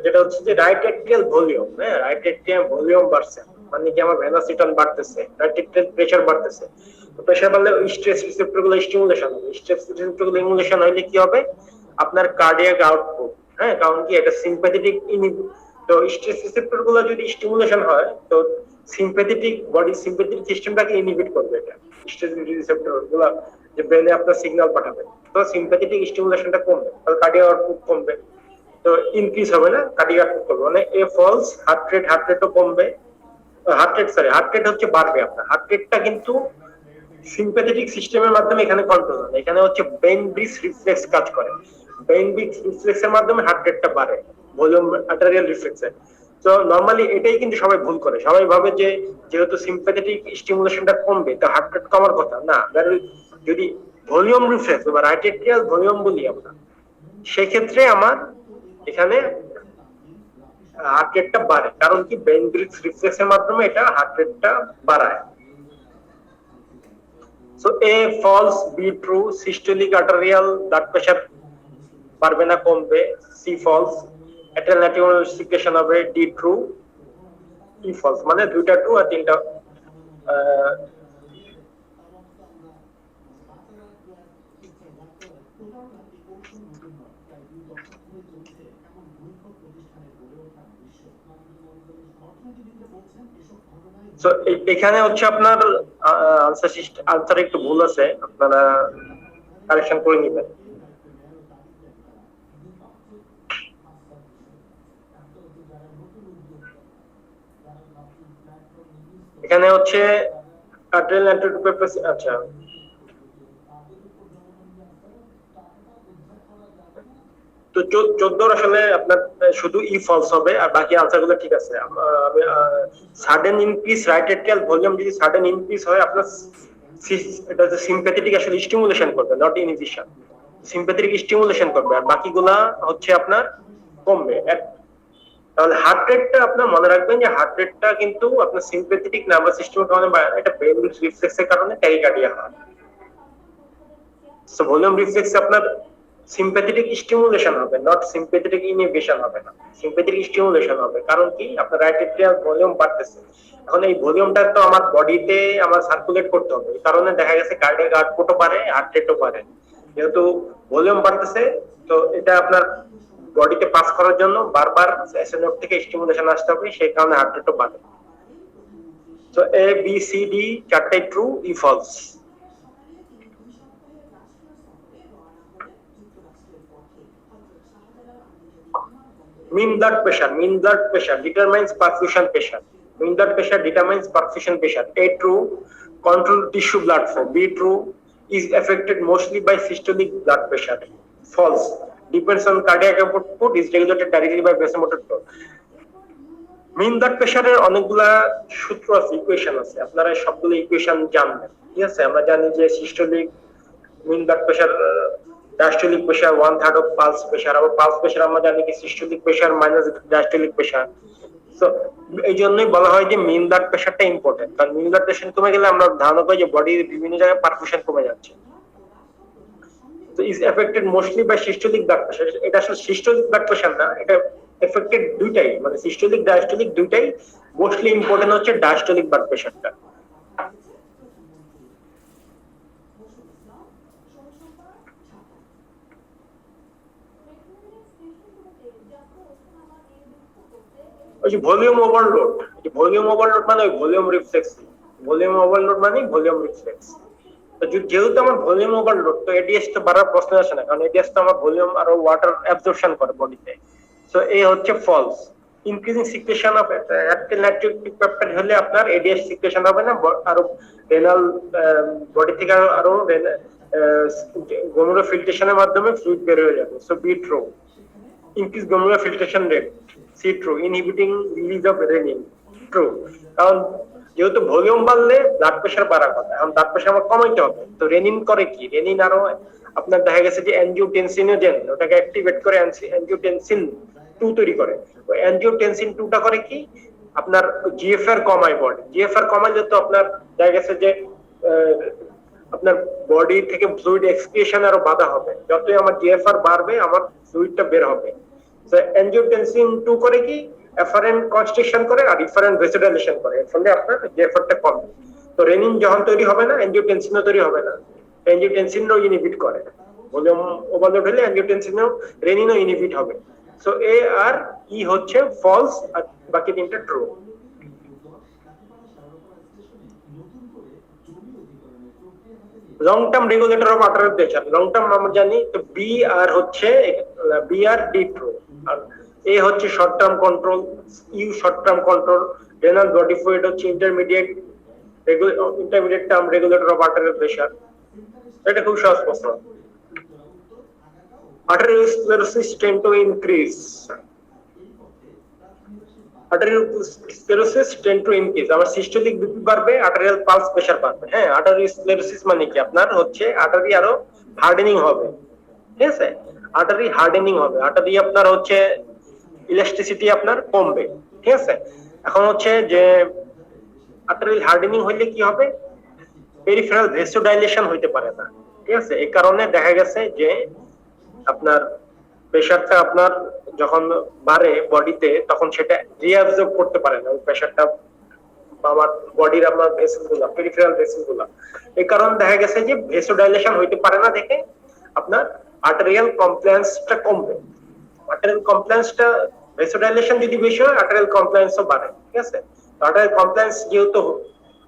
A: যেটা হচ্ছে যে রাইট এট্রিয়াল ভলিউম, হ্যাঁ, রাইট এট্রিয়াল ভলিউম বাড়ছে মানে কি? আমার ভেনাস রিটার্ন বাড়তেছে, রাইট এট্রিয়াল প্রেসার বাড়তেছে। তো প্রেসার বাড়লে স্ট্রেস রিসেপ্টর গুলো স্টিমুলেশন হবে, স্ট্রেস রিসেপ্টর গুলো স্টিমুলেশন হলে কি হবে? আপনার কার্ডিয়াক আউটপুট, হ্যাঁ, কারণ কি এটা সিম্প্যাথেটিক তো স্ট্রেস রিসেপ্টর গুলো যদি স্টিমুলেশন হয়, তো সিম্প্যাথেটিক সিস্টেমটাকে ইনহিবিট করবে, এটা স্ট্রেস রিসেপ্টর গুলো যে ব্রেনে আপনার সিগন্যাল পাঠাবে, তো সিম্প্যাথেটিক স্টিমুলেশনটা কমবে, তাহলে কার্ডিয়াক আউটপুট কমবে, তো ইনক্রিজ হবে না, কার্ডিয়াক আউটপুট কমবে, মানে এ ফলস। হার্ট রেটও কমবে, হার্ট রেট হচ্ছে বাড়বে আপনার। হার্ট রেটটা কিন্তু সিম্প্যাথেটিক সিস্টেমের মাধ্যমে এখানে কন্ট্রোল হয়, এখানে হচ্ছে ব্রেইন ব্রিজ রিফ্লেক্স কাজ করে, ব্রেইন ব্রিজ রিফ্লেক্সের মাধ্যমে হার্ট রেটটা বাড়ে, ভলিউম আর্টেরিয়াল রিফ্লেক্সে। তো নরমালি এটাই কিন্তু সবাই ভুল করে, সবাই ভাবে যে যেহেতু সিম্প্যাথেটিক স্টিমুলেশনটা কমবে তো হার্ট রেট কমার কথা না। যদি ভলিউম রিফ্লেক্স বা রাইট এট্রিয়াল ভলিউম বলি আমরা, সেক্ষেত্রে আমার এখানে হার্ট রেটটা বাড়ে, কারণ কি? ব্রেইন ব্রিজ রিফ্লেক্সের মাধ্যমে এটা হার্ট রেটটা বাড়ায়। So A false, B true. Systolic arterial blood pressure বাড়বে না, কমবে, সি ফলস। অ্যাট্রিয়াল সিক্রেশন হবে, ডি ট্রু, ই ফলস। মানে দুইটা ট্রু আর তিনটা তো এখানে হচ্ছে আপনার আনসার একটু ভুল আছে, আপনারা কারেকশন করে নিবেন। এখানে হচ্ছে আর্টেরিয়াল অ্যান্টিরোটোপিক, আচ্ছা তো 14 আসলে আপনার শুধু ই ফলস হবে, আর বাকি আনসার গুলো ঠিক আছে। আমি sudden increase right atrial volume যদি সাডেন ইনক্রিজ হয় আপনার এটা হচ্ছে সিম্প্যাথেটিক আসলে স্টিমুলেশন করবে, নট ইনহিবিশন। সিম্প্যাথেটিক স্টিমুলেশন করবে আর বাকিগুলা হচ্ছে আপনার কমবে। তাহলে হার্ট রেটটা আপনার মনে রাখবেন যে হার্ট রেটটা কিন্তু আপনার সিম্প্যাথেটিক নার্ভাস সিস্টেমের কারণে বাড়ে না, এটা ব্রেন রিফ্লেক্সের কারণে ট্যাকিকার্ডিয়া হয়। সো ভলিউম রিফ্লেক্স আপনার সিম্প্যাথেটিক স্টিমুলেশন হবে, নট সিম্প্যাথেটিক ইনহিবিশন হবে না, সিম্প্যাথেটিক স্টিমুলেশন হবে। কারণ কি আপনার রাইট এট্রিয়াল ভলিউম বাড়তেছে, এখন এই ভলিউমটা তো আমার বডিতে আমার সার্কুলেট করতে হবে, এই কারণে দেখা গেছে কার্ডিয়াক আউটপুটও বাড়ে, হার্ট রেটও বাড়ে। যেহেতু ভলিউম বাড়তেছে তো এটা আপনার বডিতে পাস করার জন্য বারবার এসএ নোড থেকে স্টিমুলেশন আসতে হবে, সেই কারণে হার্ট রেটও বাড়ে। তো A B C D চারটাই true, E false. Mean blood pressure determines perfusion pressure. Mean blood pressure determines perfusion pressure. A true, control tissue blood flow. B true, is affected mostly by systolic blood pressure. False, depends on cardiac output, is regulated directly by vasomotor flow. Mean blood প্রেসারের অনেকগুলা সূত্র আছে, equation আছে, আপনারা সবগুলো equation জানবেন, ঠিক আছে? আমরা জানি যে systolic mean blood pressure, diastolic pressure 1/3 of pulse pressure, আবার পালস প্রেসার আমরা জানি কি systolic pressure minus diastolic pressure. So এই জন্যই বলা হয় যে মিন ব্লাড প্রেসারটা ইম্পর্টেন্ট, কারণ মিন ব্লাড প্রেসার কমে গেলে আমরা ধারণা করি যে বডির বিভিন্ন জায়গায় পারফিউশন কমে যাচ্ছে। তো is affected mostly by systolic blood pressure, এটা আসলে সিস্টোলিক ব্লাড প্রেসার না, এটা এফেক্টেড দুইটাই, মানে সিস্টোলিক ডায়াস্টোলিক দুইটাই, মোস্টলি ইম্পর্টেন্ট হচ্ছে ডায়াস্টোলিক ব্লাড প্রেসারটা। ওই যে ভলিউম ওভারলোড, ভলিউম ওভারলোড মানে ওই ভলিউম রিফ্লেক্স, ভলিউম ওভারলোড মানে ভলিউম রিফ্লেক্স। তো যেহেতু আমার ভলিউম ওভারলোড, তো এডিএস তো বাড়ার প্রশ্ন আসে না, কারণ এডিএস তো আমার ভলিউম আর ওয়াটার অ্যাবজর্পশন করে বডিতে। সো এ হচ্ছে false. Increasing secretion of active nitric peptide হলে আপনার এডিএস সিক্রেশন হবে না, আরো রেনাল বডি থেকে আরো গ্লোমেরুলার ফিল্ট্রেশনের মাধ্যমে ফ্লুইড বের হয়ে যাবে। So B true, increase glomerular filtration rate. C true, inhibiting release of renin. True, কারণ যেহেতু ভলিউম বাড়লে ব্লাড প্রেসার বাড়ার কথা, এখন ব্লাড প্রেসার আমার কমাইতে হবে, তো রেনিন করে কি, রেনিন আরো আপনার দেখা গেছে যে অ্যানজিওটেনসিনোজেন ওটাকে অ্যাক্টিভেট করে, অ্যানজিওটেনসিন 2 তৈরি করে। ওই অ্যানজিওটেনসিন 2টা করে কি আপনার জিএফআর কমায়, বডি জিএফআর কমাইলে তো আপনার দেখা গেছে যে আপনার বডি থেকে ফ্লুইড এক্সক্রিশন আরো বাধা হবে, যতই আমার জিএফআর বাড়বে আমার ফ্লুইডটা বের হবে। তো অ্যানজিওটেনসিন 2 করে কি এফারেন্ট কনস্ট্রিকশন করে আর রিফারেন্ট ভেসোডাইলেশন করে, এর ফলে আপনার জিএফআরটা কমে। তো রেনিন যখন তৈরি হবে না, অ্যানজিওটেনসিনও তৈরি হবে না, অ্যানজিওটেনসিনও ইনহিবিট করে, ভলিউম ওভারলোড হলে অ্যানজিওটেনসিনও রেনিনও ইনহিবিট হবে। সো এ আর ই হচ্ছে ফলস, আর বাকি তিনটা true. Long term regulator of artery pressure, long term আমরা জানি তো বি আর হচ্ছে বি আর ডি ট্রু, আর এ হচ্ছে short term control, U short term control, renal body fluid হচ্ছে intermediate term regulator of artery pressure. এটা খুব সহজ প্রশ্ন। Arteriosclerosis tend to increase. Arteriosclerosis tend to increase, আমার সিস্টোলিক বিপি বাড়বে, আর্টেরিয়াল পালস প্রেসার বাড়বে। হ্যাঁ, আর্টেরিওস্ক্লেরোসিস মানে কি আপনার হচ্ছে আর্টারি আরো হার্ডেনিং হবে, ঠিক আছে? আর্টারি হার্ডেনিং হবে, আর্টারি আপনার হচ্ছে ইলাস্টিসিটি আপনার কমবে, ঠিক আছে? এখন হচ্ছে যে আর্টারি হার্ডেনিং হইলে কি হবে, পেরিফেরাল ভেসোডাইলেশন হইতে পারে না, ঠিক আছে? এই কারণে দেখা গেছে যে আপনার প্রেসারটা আপনার যখন বাড়ে বডিতে, তখন সেটা রিঅ্যাবজর্ব করতে পারে না, ওই প্রেসারটা আমার বডির আপনার ভেসেলগুলো, পেরিফেরাল ভেসেলগুলো। এই কারণে দেখা গেছে যে ভেসোডাইলেশন হইতে পারে না, দেখে আপনার আর্টেরিয়াল কমপ্লায়েন্সটা কমবে। আর্টেরিয়াল কমপ্লায়েন্সটা ভেসোডাইলেশন যদি বেশি হয় আর্টেরিয়াল কমপ্লায়েন্সও বাড়ে, ঠিক আছে? তো আর্টেরিয়াল কমপ্লায়েন্স যেহেতু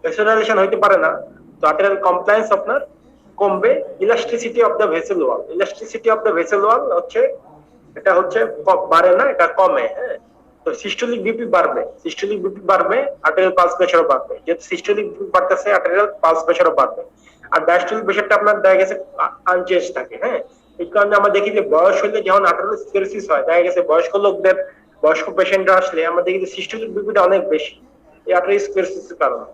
A: ভেসোডাইলেশন হইতে পারে না, তো আর্টেরিয়াল কমপ্লায়েন্স আপনার কমবে। Elasticity of the vessel wall, elasticity of the vessel wall হচ্ছে এটা হচ্ছে বাড়ে না, এটা কমে। হ্যাঁ, তো সিস্টোলিক বিপি বাড়বে, সিস্টোলিক বিপি বাড়বে, আর্টেরিয়াল পালস প্রেসারও বাড়বে। যেহেতু সিস্টোলিক বিপি বাড়তেছে আর্টেরিয়াল পালস প্রেসারও বাড়বে। আর ডায়াস্টোলিক প্রেসারটা আপনার দেখা গেছে আনচেঞ্জ থাকে। হ্যাঁ, এই কারণে আমরা দেখি যে বয়স হলে যখন আর্টেরিওস্ক্লেরোসিস হয়, দেখা গেছে বয়স্ক লোকদের, বয়স্ক পেশেন্টরা আসলে আমরা দেখি যে সিস্টোলিক বিপিটা অনেক বেশি এই আর্টেরিওস্ক্লেরোসিসের কারণে।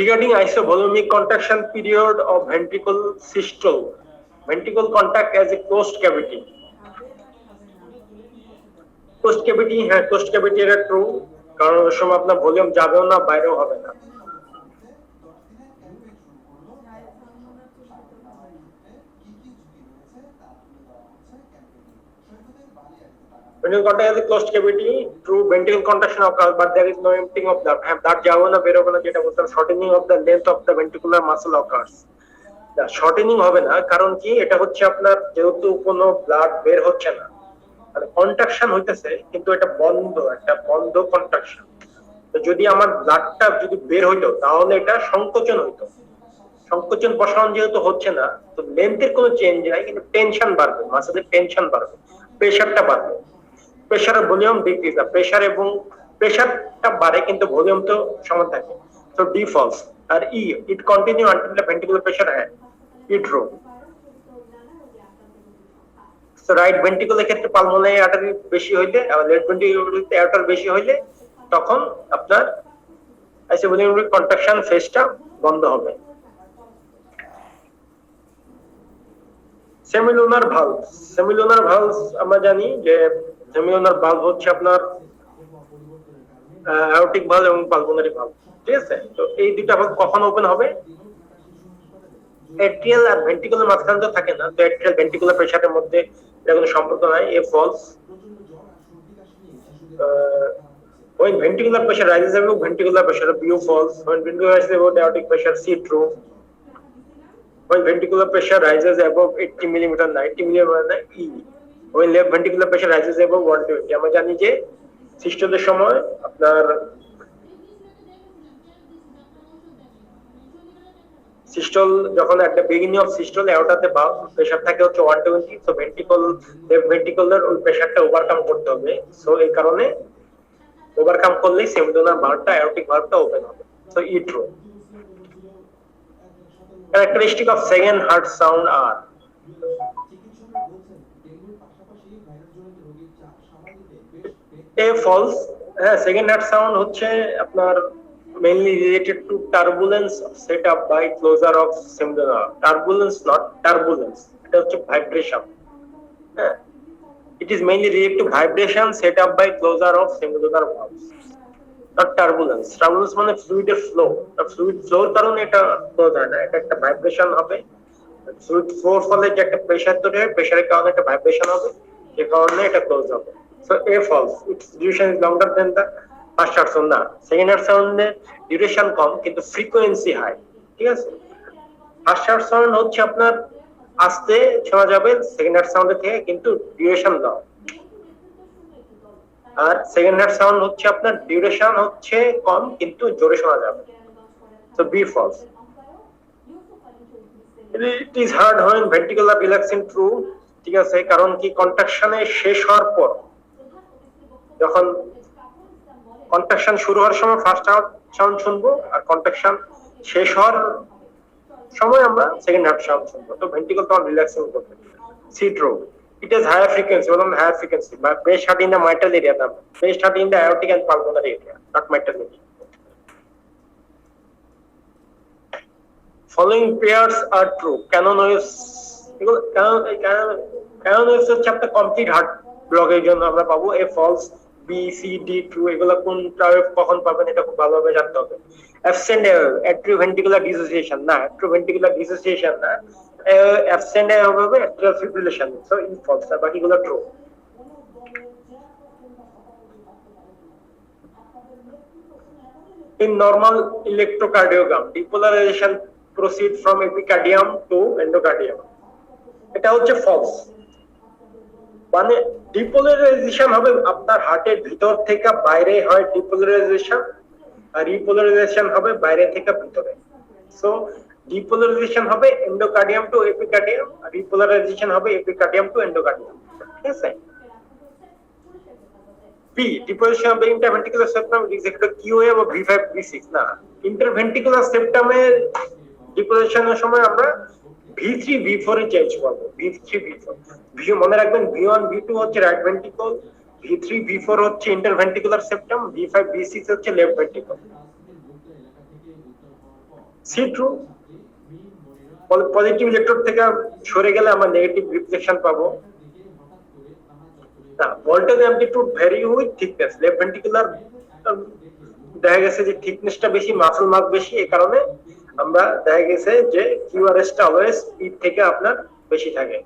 A: Regarding isovolumic contraction period of ventricle systole, ventricle contact as a closed cavity. Closed cavity, হ্যাঁ closed cavity এটা ট্রু, কারণ ওই সময় আপনার ভলিউম যাবেও না বাইরেও হবে না। Ventricle contact as a closed cavity, true ventricle contraction occurs, but there is no emptying of blood. Blood যাবে না বেরোবে না, যেটা বলতাম shortening of the length of the ventricular muscle occurs. Shortening হবে না, কারণ কি এটা হচ্ছে আপনার যেহেতু কোনো ব্লাড বের হচ্ছে না, মানে কন্ট্রাকশন হইতেছে কিন্তু এটা বন্ধ, একটা বন্ধ কন্ট্রাকশন। তো যদি আমার ব্লাডটা যদি বের হইতো তাহলে এটা সংকোচন হইতো। সংকোচন প্রসারণ যেহেতু হচ্ছে না, তো লেন্থের কোনো চেঞ্জ নাই, কিন্তু টেনশন বাড়বে, মাসেলের টেনশন বাড়বে, প্রেসারটা বাড়বে। প্রেসারের ভলিউম ডিক্রিজ, প্রেসার এবং প্রেসারটা বাড়ে কিন্তু ভলিউম তো সমান থাকে। তো ডি ফলস। আর E, it continue until the ventricular pressure হ্যাঁ ইট্রো। তো রাইট ভেন্ট্রিকুলার ক্ষেত্রে পালমোনারি আর্টারি বেশি হইলে, আর লেফট ভেন্ট্রিকুলারতে অ্যার্টার বেশি হইলে তখন আপনার আইসোভলিউমিক কন্ট্রাকশন ফেজটা বন্ধ হবে। সেমিলুনার ভালভ, সেমিলুনার ভালভ আমরা জানি যে সেমিলুনার ভালভ হচ্ছে আপনার অ্যাওর্টিক ভালভ এবং পালমোনারি ভালভ, ঠিক আছে? তো এই দুইটা ভালভ কখন ওপেন হবে? এট্রিয়াল আর ভেন্ট্রিকুলার মাঝখানে তো থাকে না, তো এট্রিয়াল ভেন্ট্রিকুলার প্রেসারের মধ্যে এর কোনো সম্পর্ক নাই। A false. when ventricular pressure rises above ventricular pressure, bu false. When ventricular rises above the aortic pressure, c true. When ventricular pressure rises above 80 mm, 90 mm, e. When left ventricular pressure rises above 120, আমরা জানি যে সিস্টোলের সময় আপনার systole যখন একটা beginning of systole অ্যাওর্টাতে bulb pressure থাকে হচ্ছে 120, সো ভেন্ট্রিকল লেফট ভেন্ট্রিকুলার ওই প্রেসারটা ওভারকাম করতে হবে। সো এই কারণে ওভারকাম করলেই সেমিলুনার ভালভটা অ্যাওর্টিক ভালভটা ওপেন হবে। So E true. Characteristic of second heart sound are A false. Second heart sound হচ্ছে আপনার mainly related to turbulence set up by closure of semiluna. Turbulence, not turbulence, এটা হচ্ছে vibration. It is mainly related to vibration set up by closure of semilunar valves, not turbulence. Turbulence মানে ফ্লুইডের flow, fluid floor কারণে এটা close হয় না, এটা একটা vibration হবে। ফ্লুইড ফ্লোর ফলে যে একটা প্রেসার তৈরি হয়, প্রেসারের কারণে একটা ভাইব্রেশন হবে, যে কারণে এটা ক্লোজ হবে। So A false, its duration is longer than the first heart sound না। সেকেন্ড হার্ট সাউন্ডের ডিউরেশন কম কিন্তু ফ্রিকোয়েন্সি হাই, ঠিক আছে? ফার্স্ট হার্ট সাউন্ড হচ্ছে আপনার আস্তে শোনা যাবে সেকেন্ড হার্ট সাউন্ডের থেকে, কিন্তু ডিউরেশন লং। আর সেকেন্ড হার্ট সাউন্ড হচ্ছে আপনার ডিউরেশন হচ্ছে কম কিন্তু জোরে শোনা যাবে। So B false. It is hard when ventricular relaxing true, ঠিক আছে? কারণ কি কন্ট্রাকশনে শেষ হওয়ার পর, যখন কন্ট্রাকশন শুরু হওয়ার সময় ফার্স্ট হার্ট সাউন্ড শুনবো, আর কন্ট্রাকশন শেষ হওয়ার সময় আমরা সেকেন্ড হার্ট সাউন্ড শুনবো। তো ভেন্ট্রিকল তখন রিল্যাক্সিং করবে। C true. It is higher frequency, বললাম higher frequency, but base heart in the mitral area, the base heart in the aortic and pulmonary area, not mitral area. Following pairs are true. Canon waves, canon waves হচ্ছে আপনার complete heart ব্লকের জন্য আমরা পাবো। A false, B, C, D true. এগুলো কোনটা কখন পাবেন এটা খুব ভালোভাবে জানতে হবে। Absent atrioventricular dissociation না, atrioventricular dissociation না, absent হবে atrial fibrillation, so in false, আর বাকিগুলো true। In normal electrocardiogram, depolarization proceed from epicardium to endocardium. এটা হচ্ছে ফলস, মানে ডিপোলারাইজেশন হবে আপনার হার্টের ভিতর থেকে বাইরে হয় ডিপোলারাইজেশন, আর রিপোলারাইজেশন হবে বাইরে থেকে ভিতরে। সো ডিপোলারাইজেশন হবে এন্ডোকার্ডিয়াম টু এপিকার্ডিয়াম, আর রিপোলারাইজেশন হবে এপিকার্ডিয়াম টু এন্ডোকার্ডিয়াম। ঠিক আছে। পি ডিপোলারাইজেশন হবে ইন্টারভেন্ট্রিকুলার সেপ্টাম, এক্সাক্টলি কিউএ বা V5 V6 না, ইন্টারভেন্ট্রিকুলার সেপ্টামে ডিপোলারাইজেশনের সময় আমরা V3 V4 এ চেঞ্জ করব। V3 V4 মনে রাখবেন, V1 V2 হচ্ছে রাইট ভেন্ট্রিকল, V3 V4 হচ্ছে ইন্টারভেন্ট্রিকুলার সেপ্টাম, V5 V6 হচ্ছে left ventricle. C true, positive electrode থেকে সরে গেলে আমরা নেগেটিভ রিফ্লেকশন পাবো। না, voltage amplitude vary with thickness. Left ventricular দেখা গেছে যে থিকনেসটা বেশি, মাসল মাস বেশি, এই কারণে আমরা দেখা গেছে যে কিউআরএস টা অলওয়েজ পি থেকে আপনার বেশি থাকে।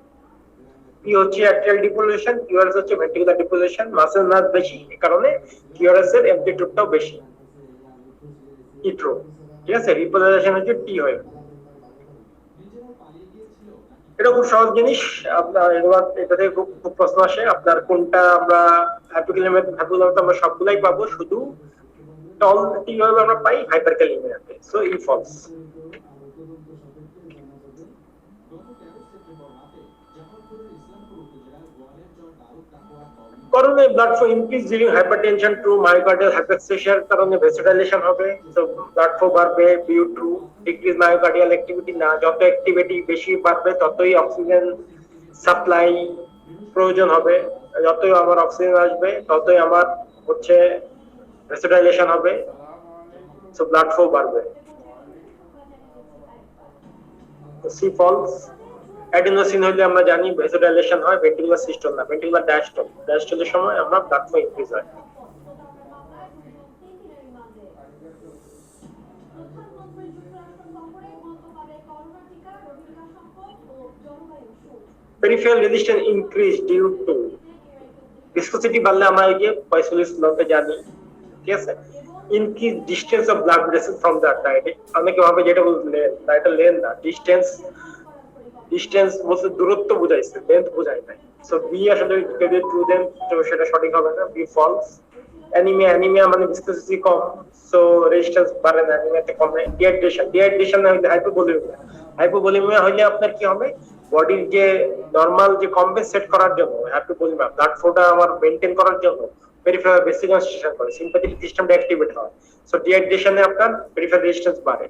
A: পি হচ্ছে অ্যাট্রিয়াল ডিপোলারাইজেশন, কিউআরএস হচ্ছে ভেন্ট্রিকুলার ডিপোলারাইজেশন, মাসল মাস বেশি, এই কারণে কিউআরএস এর অ্যামপ্লিটিউডটাও বেশি। ইট্রো, ঠিক আছে। রিপোলারাইজেশন হচ্ছে টি হয়। এটা খুব সহজ জিনিস, আপনার এটা থেকে খুব প্রশ্ন আসে, আপনার কোনটা আমরা হ্যাপিকুলামে আমরা সবগুলাই পাবো, শুধু টল টি ভাবে আমরা পাই হাইপারক্যালিমিয়াতে। So E false. কারণে blood flow increase during hypertension to myocardial হাইপারক্সিয়ার কারণে ভেসোডাইলেশন হবে। সো ব্লাড ফ্লো বাড়বে due to decrease myocardial activity. না, যত অ্যাক্টিভিটি বেশি বাড়বে ততই অক্সিজেন সাপ্লাই প্রয়োজন হবে, যতই আমার অক্সিজেন আসবে ততই আমার হচ্ছে ভেসোডাইলেশন হবে, সো ব্লাড ফ্লো বাড়বে। C false. অ্যাডিনোসিন হলে আমরা জানি ভেসোডাইলেশন হয়, ভেন্ট্রিকুলার সিস্টল না, ভেন্ট্রিকুলার ডায়াস্টল। ডায়াস্টলের সময় আমরা ব্লাড ফ্লো ইনক্রিজ হয়। Peripheral resistance increase due to viscosity বাড়লে আমরা এই যে পয়সোলিস লতে জানি, ঠিক আছে। Increase distance of blood vessel from the artery. অনেকে ভাবে যেটা বললেন না, এটা লেন না, ডিসটেন্স বলতে দূরত্ব বোঝাইছে, লেন্থ বোঝায় নাই। সো বি আসলে যদি ট্রু দেন তো সেটা সঠিক হবে না, বি ফলস। অ্যানিমিয়া মানে ভিসকোসিটি কম, সো রেজিস্ট্যান্স বাড়ে না, অ্যানিমিয়াতে কমে। ডিহাইড্রেশন না হলে হাইপোভলিমিয়া হলে আপনার কি হবে, বডির যে নরমাল যে কম্পেনসেট করার জন্য হাইপোভলিমিয়া, ব্লাড ফ্লোটা আমার মেইনটেইন করার জন্য পেরিফেরাল ভেসিকনস্ট্রিকশন করে, সিম্প্যাথেটিক সিস্টেমটা অ্যাক্টিভেট হয়। সো ডিহাইড্রেশনে আপনার পেরিফেরাল রেজিস্ট্যান্স বাড়ে,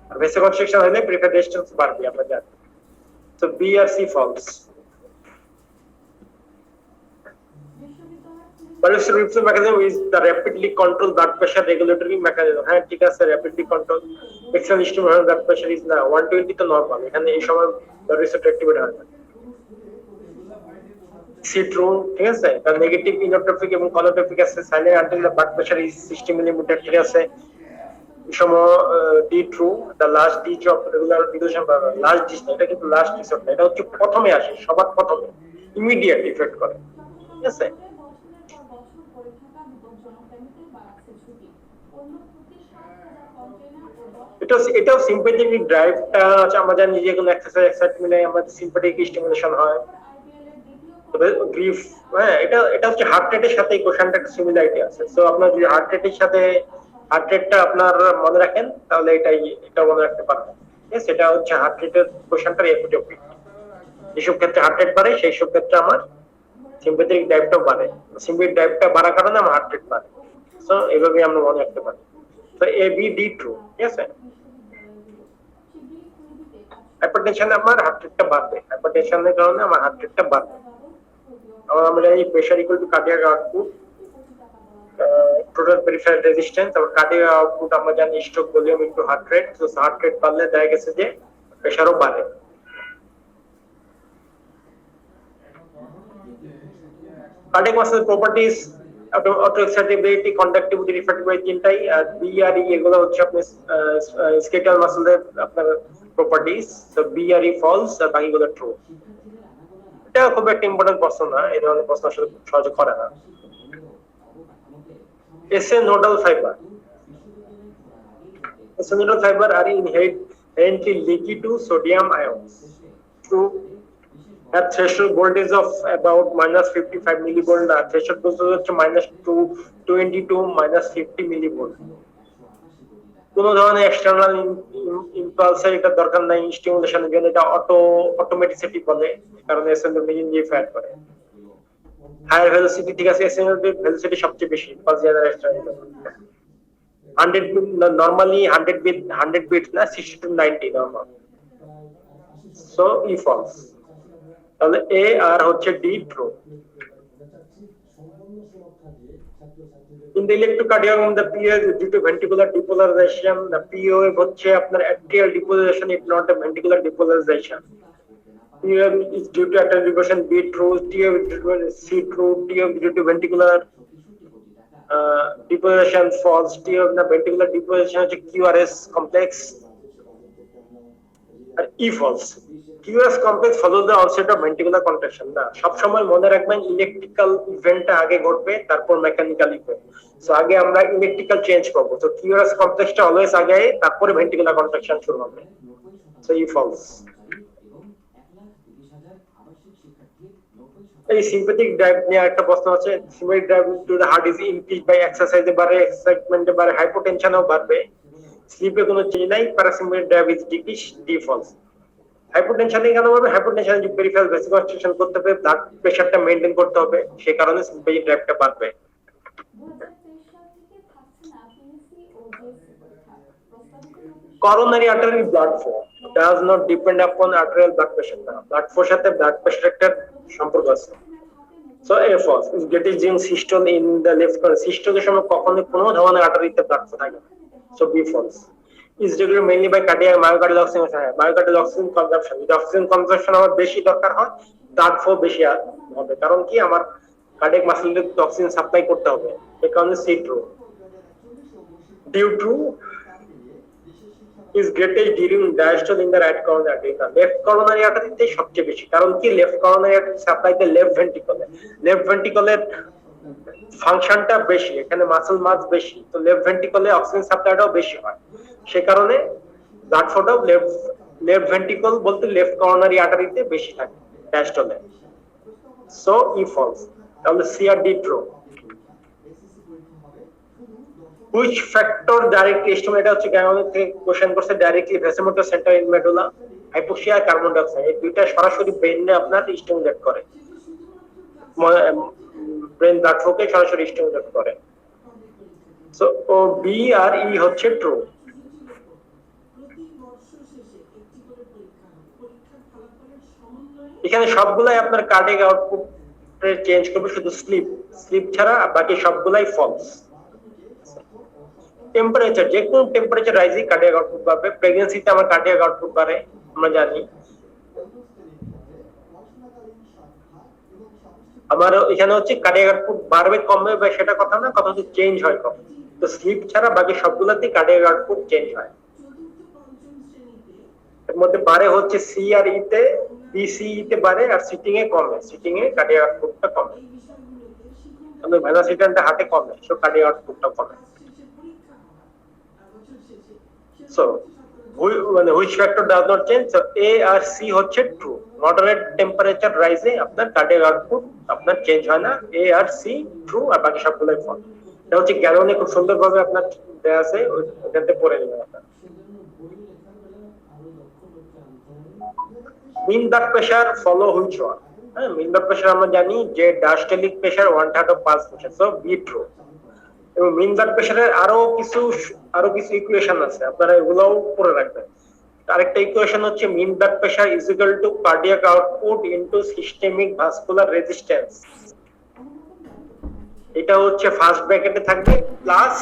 A: আর ভেসিকনস্ট্রিকশন হলে পেরিফেরাল রেজিস্ট্যান্স বাড়বে, আমরা জানি। So B or C false. Pulmonary reflex mechanism is the rapidly control blood pressure regulatory mechanism. হ্যাঁ, ঠিক আছে, rapidly control external stimulus blood pressure is না 120 তো নরমাল, এখানে এই সময় blood receptor activate হয় না। C true, ঠিক আছে। তার নেগেটিভ ইনোট্রপিক এবং কলোট্রপিক আছে, silent until the blood pressure is 60 millimetre, ঠিক আছে। D true, the last ditch of regular relation, last ditch না, এটা কিন্তু লাস্ট ডিচ না, এটা হচ্ছে প্রথমে আসে, সবার প্রথমে ইমিডিয়েট ইফেক্ট করে, ঠিক আছে। এটাও সিম্প্যাথেটিক ড্রাইভটা আছে, আমরা জানি যে কোনো এক্সারসাইজ এক্সাইটমেন্টে আমাদের সিম্প্যাথেটিক স্টিমুলেশন হয়। তবে গ্রিফ, হ্যাঁ, এটা হচ্ছে হার্ট রেটের সাথে এই কোশ্চেনটা একটা সিমিলারিটি আছে। সো আপনার যদি হার্ট রেটের সাথে হার্ট রেটটা আপনার মনে রাখেন, তাহলে এটা মনে রাখতে পারবেন। সেটা হচ্ছে হার্ট রেটের কোশ্চেনটার এপিটোপিক। যেসব ক্ষেত্রে হার্ট রেট বাড়ে সেই সব ক্ষেত্রে আমার সিম্প্যাথেটিক ড্রাইভটাও বাড়ে। সিম্প্যাথেটিক ড্রাইভটা বাড়ার কারণে আমার হার্ট রেট বাড়ে। সো এইভাবে আমরা মনে রাখতে পারি। তো এ বি ডি ট্রু, ঠিক আছে। হাইপারটেনশনে আমার হার্ট রেটটা বাড়বে, হাইপারটেনশনের কারণে আমার হার্ট রেটটা বাড়বে। আমরা জানি pressure equal to cardiac output, total peripheral resistance. আর কার্ডিয়াক আউটপুট আমরা জানি stroke volume into heart rate. So heart rate বাড়লে দেখা গেছে যে প্রেসারও বাড়ে। Cardiac muscle properties, auto excitability, conductivity, refractivity, তিনটাই। আর বি আর ই এগুলো হচ্ছে আপনার স্কেলেটাল মাসেলের আপনার প্রপার্টিজ। সো বি আর ই ফলস, আর বাকিগুলো ট্রু। এটা খুব একটা ইম্পর্টেন্ট প্রশ্ন না, এই ধরনের প্রশ্ন আসলে সহজে করে না। SA nodal fibre, Acidonuclear fiber are inherently leaky to sodium ions. True. At threshold voltage of about minus 55 millivolt, threshold voltage হচ্ছে minus 220 to minus 50 millivolt. কোনো ধরনের এক্সটার্নাল ইম্পালসের এটা দরকার নাই স্টিমুলেশনের জন্য, এটা অটোমেটিসিটি বলে, কারণ এসএনএল নিজে ফায়ার করে। হায়ার ভেলোসিটি, ঠিক আছে, এসএনএল ভেলোসিটি সবচেয়ে বেশি পালস জেনারেটর 100 normally 100 bits না 60 to 90 normal. So E false, তাহলে এ আর হচ্ছে D true. In the electrocardiogram, the PO is due to ventricular depolarization. The PO হচ্ছে আপনার atrial depolarization, if not a ventricular depolarization. PO is due to atrial depolarization, B true. TO is due to C true. TO is due to ventricular depolarization, false. TO is ventricular depolarization হচ্ছে QRS complex, R E false. QRS complex follows the onset of ventricular contraction. না, সব সময় মনে রাখবেন electrical ইভেন্টটা আগে ঘটবে, তারপর মেকানিক্যাল ইভেন্ট। সো আগে আমরা ইলেকট্রিক্যাল চেঞ্জ করব, তো QRS কমপ্লেক্সটা অলওয়েজ আগে, তারপরে ভেন্টিকুলার কন্ট্রাকশন শুরু হবে। So E false. এই সিম্প্যাথিক ড্রাইভ নিয়ে একটা প্রশ্ন আছে। Sympathetic drive to the heart is increase by এক্সারসাইজে বাড়ে, এক্সাইটমেন্টে বাড়ে, হাইপোটেনশনেও বাড়বে, স্লিপে কোনো চেঞ্জ নাই, parasympathetic drive is decrease, D false. হাইপোটেনশনে কেন হবে? হাইপোটেনশনে যে পেরিফেরাল ভেসিকনস্ট্রিকশন করতে হবে, ব্লাড প্রেসারটা মেইনটেইন করতে হবে, সেই কারণে সিম্প্যাথিক ড্রাইভটা বাড়বে। Coronary artery blood flow does not depend upon arterial blood pressure. Blood flow সাথে blood pressure একটা সম্পর্ক আছে। So A false is getting systole in the left corner. Systole সময় কখনো কোনো ধরনের আর্টারিতে blood flow থাকে না। So B false is regulated mainly by cardiac myocardial oxygenation. Myocardial oxygen consumption, যদি অক্সিজেন কনজাম্পশন আমার বেশি দরকার হয়, blood flow বেশি হবে, কারণ কি আমার কার্ডিয়াক মাসেলকে অক্সিজেন সাপ্লাই করতে হবে, এই কারণে C true. Due to is greatest during diastole in the right coronary artery. Left coronary artery তে সবচেয়ে বেশি, কারণ কি লেফট coronary artery সাপ্লাই তে লেফট ভেন্ট্রিকলের ফাংশনটা বেশি, এখানে মাসল মাস বেশি, তো লেফট ভেন্ট্রিকলে অক্সিজেন সাপ্লাইটাও বেশি হয়, সে কারণে ব্লাড ফ্লোটাও লেফট ভেন্ট্রিকল বলতে লেফট coronary artery তে বেশি থাকে diastole. সো ই ফলস, তাহলে সি আর D true. Which factor directly stimulate হচ্ছে গ্যানোনিক থেকে কোশ্চেন করছে, directly vasomotor centre in medulla, hypoxia, carbon dioxide, এই দুইটা সরাসরি ব্রেনে আপনার স্টিমুলেট করে, ব্রেন ব্লাড ফ্লোকে সরাসরি স্টিমুলেট করে। সো ও বি আর ই হচ্ছে ট্রু। এখানে সবগুলাই আপনার কার্ডিয়াক আউটপুট চেঞ্জ করবে, শুধু স্লিপ ছাড়া বাকি সবগুলাই ফলস। টেম্পারেচার, যে কোন টেম্পারেচার রাইজে কার্ডিয়াক আউটপুট বাড়বে, প্রেগন্যান্সিতে আমার কার্ডিয়াক আউটপুট বাড়ে, আমরা জানি। আমার এখানে হচ্ছে কার্ডিয়াক আউটপুট বাড়বে কমবে বা সেটা কথা না, কথা হচ্ছে চেঞ্জ হয় কম, তো স্লিপ ছাড়া বাকি সবগুলোতেই কার্ডিয়াক আউটপুট চেঞ্জ হয়। এর মধ্যে বাড়ে হচ্ছে সি আর ই তে, বিসি তে বাড়ে আর সিটিং এ কমে, সিটিং এ কার্ডিয়াক আউটপুটটা কমে, আমাদের ভেলোসিটিটা হার্টে কমে, সো কার্ডিয়াক আউটপুটটা কমে। So which factor does not change? So A R C হচ্ছে true. Moderate temperature rise এ আপনার কার্ডিয়াক আউটপুট আপনার চেঞ্জ হয় না, A আর C ট্রু, আর বাকি সবগুলাই ফলস। এটা হচ্ছে গ্যালোনে খুব সুন্দরভাবে আপনার দেয়া আছে, ওটাতে পড়ে নেবেন আপনার। mean blood pressure follow which one? হ্যাঁ, mean blood pressure আমরা জানি যে diastolic pressure 1/3 of pulse pressure, so B true. এবং মিন ব্লাড প্রেসারের আরো কিছু ইকুয়েশন আছে, আপনারা এগুলোও পড়ে রাখবেন। আরেকটা ইকুয়েশন হচ্ছে mean blood pressure is equal to cardiac output into systemic vascular resistance. এটা হচ্ছে ফার্স্ট ব্র্যাকেটে থাকবে প্লাস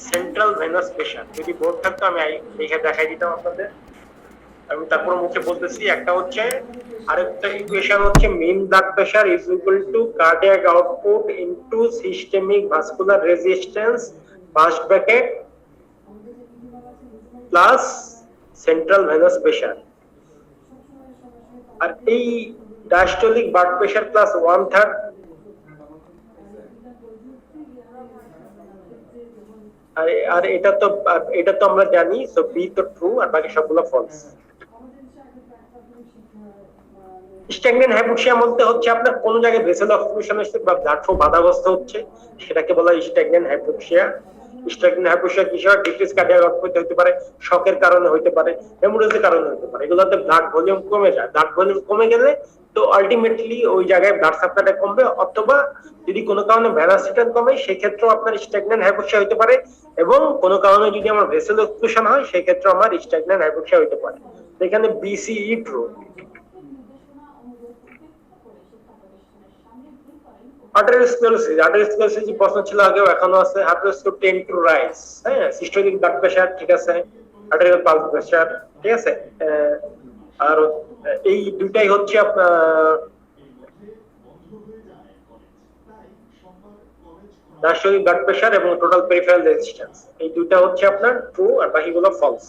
A: সেন্ট্রাল ভেনাস প্রেসার। যদি বোর্ড থাকতো আমি লিখে দেখাই দিতাম আপনাদের, আমি তারপর মুখে বলতেছি। একটা হচ্ছে, আরেকটা ইকুয়েশন হচ্ছে mean blood pressure is equal to cardiac output into systemic vascular resistance first bracket plus central venous pressure. আর এই ডায়াস্টোলিক ব্লাড প্রেসার প্লাস 1/3 আর আর এটা তো আমরা জানি, সো বি তো ট্রু আর বাকি সবগুলো ফলস। স্ট্যাগন্যান্ট হাইপোক্সিয়া মধ্যে হচ্ছে আপনার কোন জায়গায় ভেসেল অবস্ট্রাকশন হচ্ছে বা ব্লাড ফ্লো বাধাগ্রস্ত হচ্ছে, সেটাকে বলা হয় স্ট্যাগন্যান্ট হাইপোক্সিয়া। স্ট্যাগন্যান্ট হাইপোক্সিয়া কি হয়? ডিক্রিজ কার্ডিয়াক আউটপুট হতে পারে, শকের কারণে হতে পারে, হেমোরেজের কারণে হতে পারে। এগুলোতে ব্লাড ভলিউম কমে যায়, ব্লাড ভলিউম কমে গেলে তো আলটিমেটলি ওই জায়গায় ব্লাড সাপ্লাইটা কমবে, অথবা যদি কোনো কারণে ভ্যানাসিটান কমে সেক্ষেত্রেও আপনার স্ট্যাগন্যান্ট হাইপোক্সিয়া হতে পারে, এবং কোনো কারণে যদি আমার ভেসেল অবস্ট্রাকশন হয় সেক্ষেত্রে আমার স্ট্যাগন্যান্ট হাইপোক্সিয়া হতে পারে। এখানে বিসিই ট্রু। আর্টেরিওস্ক্লেরোসিস যে প্রশ্ন ছিল আগেও এখনো আছে, আর্টেরিওস্ক্লেরোসিস টেন্ড টু রাইজ, হ্যাঁ, সিস্টোলিক ব্লাড প্রেসার ঠিক আছে, আর্টেরিয়াল পালস প্রেসার ঠিক আছে। আর এই দুইটাই হচ্ছে আপনার ডায়াস্টোলিক ব্লাড প্রেসার এবং টোটাল পেরিফেরাল রেজিস্ট্যান্স, এই দুইটা হচ্ছে আপনার ট্রু আর বাকিগুলো false.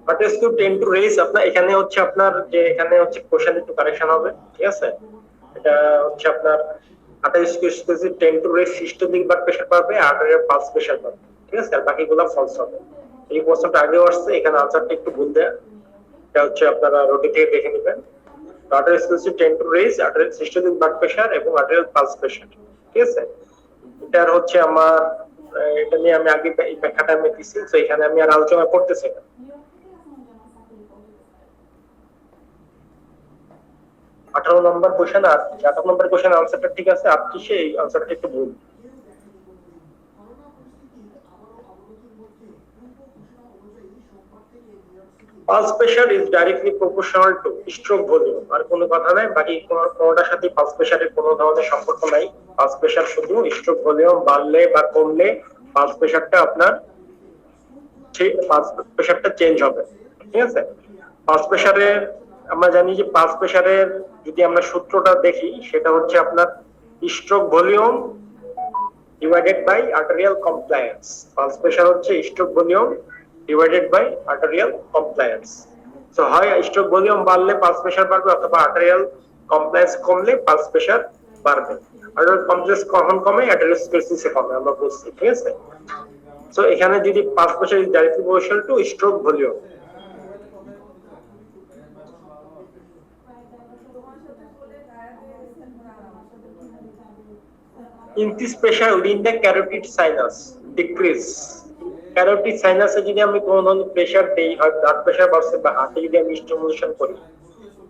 A: Arteriosclerosis tend to raise, আপনার এখানে হচ্ছে আপনার যে এখানে হচ্ছে কোশ্চেন একটু কারেকশন হবে, ঠিক আছে। এটা হচ্ছে আপনার arteriosclerosis tend to raise systolic blood pressure পাবে, আর্টেরিয়াল পালস প্রেসার পাবে, ঠিক আছে, আর বাকিগুলো ফলস হবে। এই প্রশ্নটা আগেও আসছে, এখানে আনসারটা একটু ভুল দেয়া, এটা হচ্ছে আপনারা রোটি থেকে দেখে নেবেন। Arteriosclerosis tend to raise arterial systolic blood pressure এবং আর্টেরিয়াল পালস প্রেসার, ঠিক আছে। এটার হচ্ছে আমার এটা নিয়ে আমি আগে এই ব্যাখ্যাটা আমি দিছি, তো এখানে আমি আর আলোচনা করতেছি না। 18 নম্বর কোশ্চেন আর 18 নম্বর কোশ্চেন আনসারটা ঠিক আছে, 38 এই আনসারটা একটু ভুল। Pulse pressure is directly proportional to stroke volume, আর কোনো কথা নাই, বাকি কোনোটার সাথে পালস প্রেসারের কোনো ধরনের সম্পর্ক নাই। পালস প্রেসার শুধু স্ট্রোক ভলিউম বাড়লে বা কমলে পালস প্রেসারটা আপনার পালস প্রেসারটা চেঞ্জ হবে, ঠিক আছে। পালস প্রেসারের আমরা জানি যে পালস প্রেসারের যদি আমরা সূত্রটা দেখি সেটা হচ্ছে আপনার stroke volume divided by arterial compliance. Pulse pressure হচ্ছে stroke volume divided by arterial compliance. So হয় স্ট্রোক ভলিউম বাড়লে পালস প্রেসার বাড়বে, অথবা আর্টেরিয়াল কমপ্লায়েন্স কমলে পালস প্রেসার বাড়বে। আর্টেরিয়াল কমপ্লায়েন্স কখন কমে? আর্টেরিওস্ক্লেরোসিস কমে, আমরা বুঝছি, ঠিক আছে। সো এখানে যদি pulse pressure is directly proportional to stroke volume. Increased pressure within the carotid sinus decrease. Carotid সাইনাসে যদি আমি কোনো ধরনের প্রেসার দেই, হয় ব্লাড প্রেসার বাড়ছে বা হার্টে যদি আমি স্টিমুলেশন করি,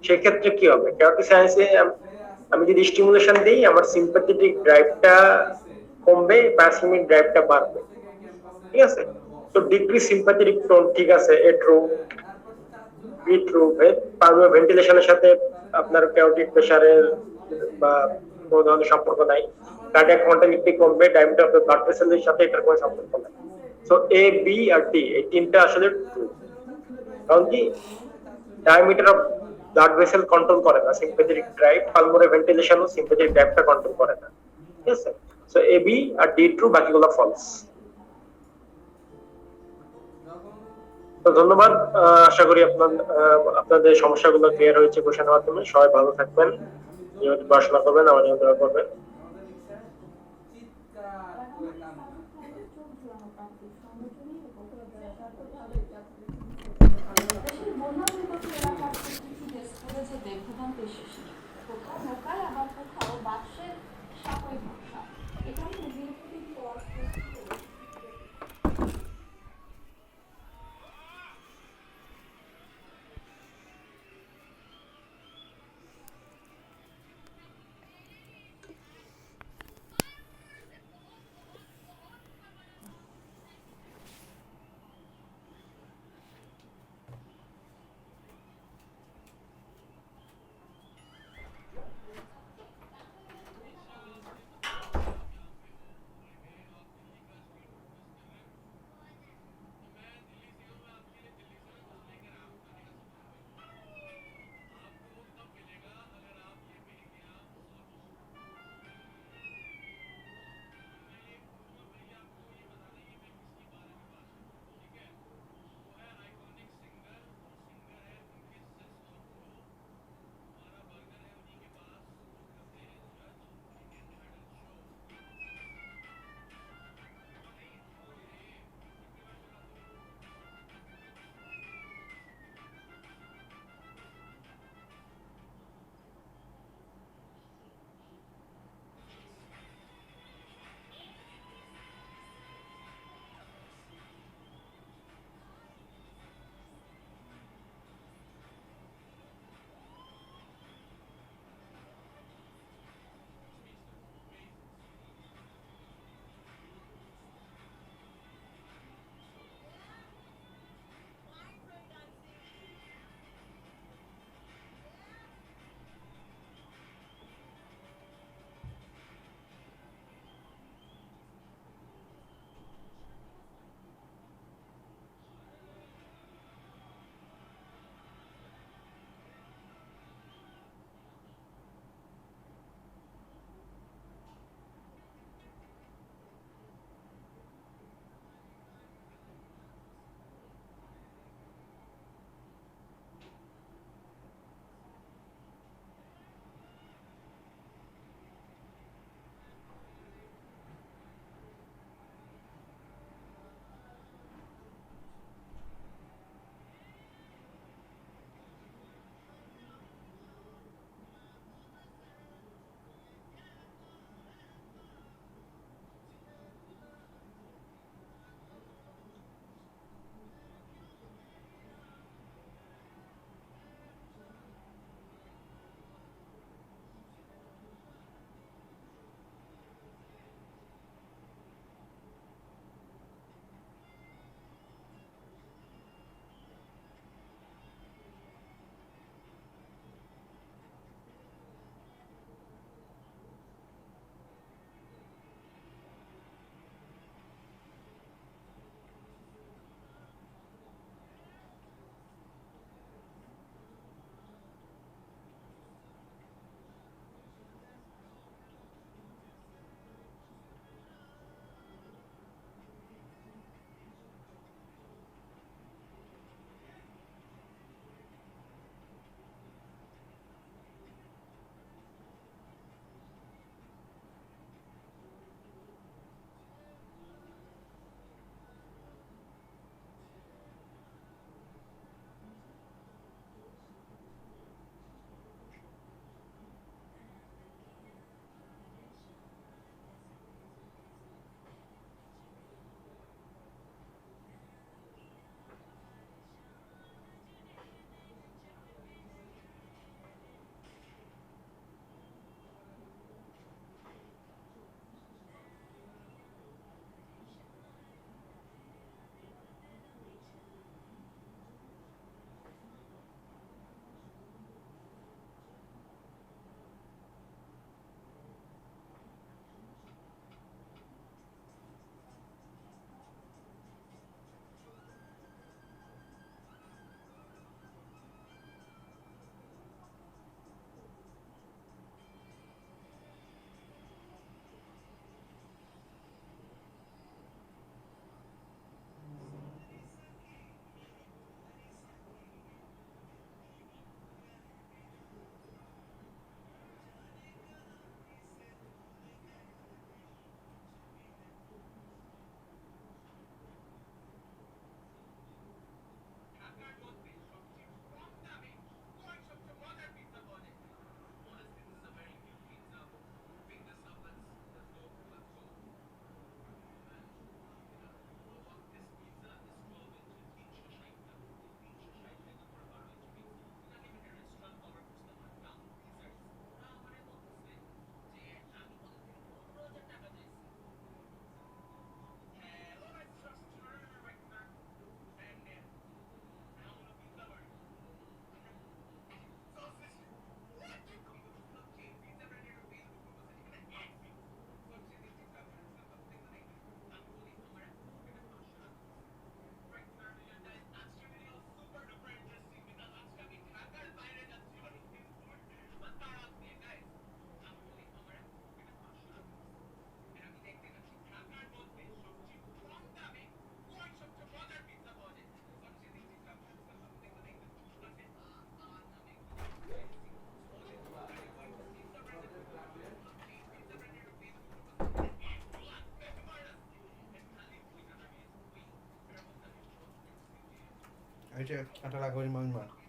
A: সেক্ষেত্রে কি হবে? ক্যারোটিড সাইনাসে আমি যদি স্টিমুলেশন দেই, আমার সিম্প্যাথেটিক ড্রাইভটা কমবে, প্যারাসিম্পথেটিক ড্রাইভটা বাড়বে, ঠিক আছে। তো ডিক্রিজ সিম্প্যাথেটিক টোন, ঠিক আছে, A true, B true. Pulmonary ভেন্টিলেশনের সাথে আপনার ক্যারোটিড প্রেসারের বা কোনো ধরনের সম্পর্ক নাই। কার্ডিয়াক কন্ট্রাক্টিলিটি কমবে, ডায়ামিটার অফ দ্য ব্লাড ভেসেলের সাথে এটার কোনো সম্পর্ক নাই। সো এ, বি আর ডি এই তিনটা আসলে ট্রু। কারণ কি, diameter of blood vessel control করে না সিম্প্যাথেটিক ড্রাইভ, পালমোনারি ভেন্টিলেশনও সিম্প্যাথেটিক ড্রাইভটা কন্ট্রোল করে না, ঠিক আছে। সো এ, বি আর ডি ট্রু, বাকিগুলো ফলস। তো ধন্যবাদ, আশা করি আপনাদের সমস্যাগুলো ক্লিয়ার হয়েছে কোশ্চেনের মাধ্যমে। সবাই ভালো থাকবেন, নিয়মিত পড়াশোনা করবেন, আমার নিয়মিত করবেন।
B: দেশের বন্যা বিপর্যয় এলাকার কিছু টেস্ট করে যে ব্যবধান পেশ কোথাও নৌকায় আবার কোথাও বাঁশের সাঁকোয় ভাষা। এখানে দীর্ঘদিন পর
C: bitte Katalogin manchmal.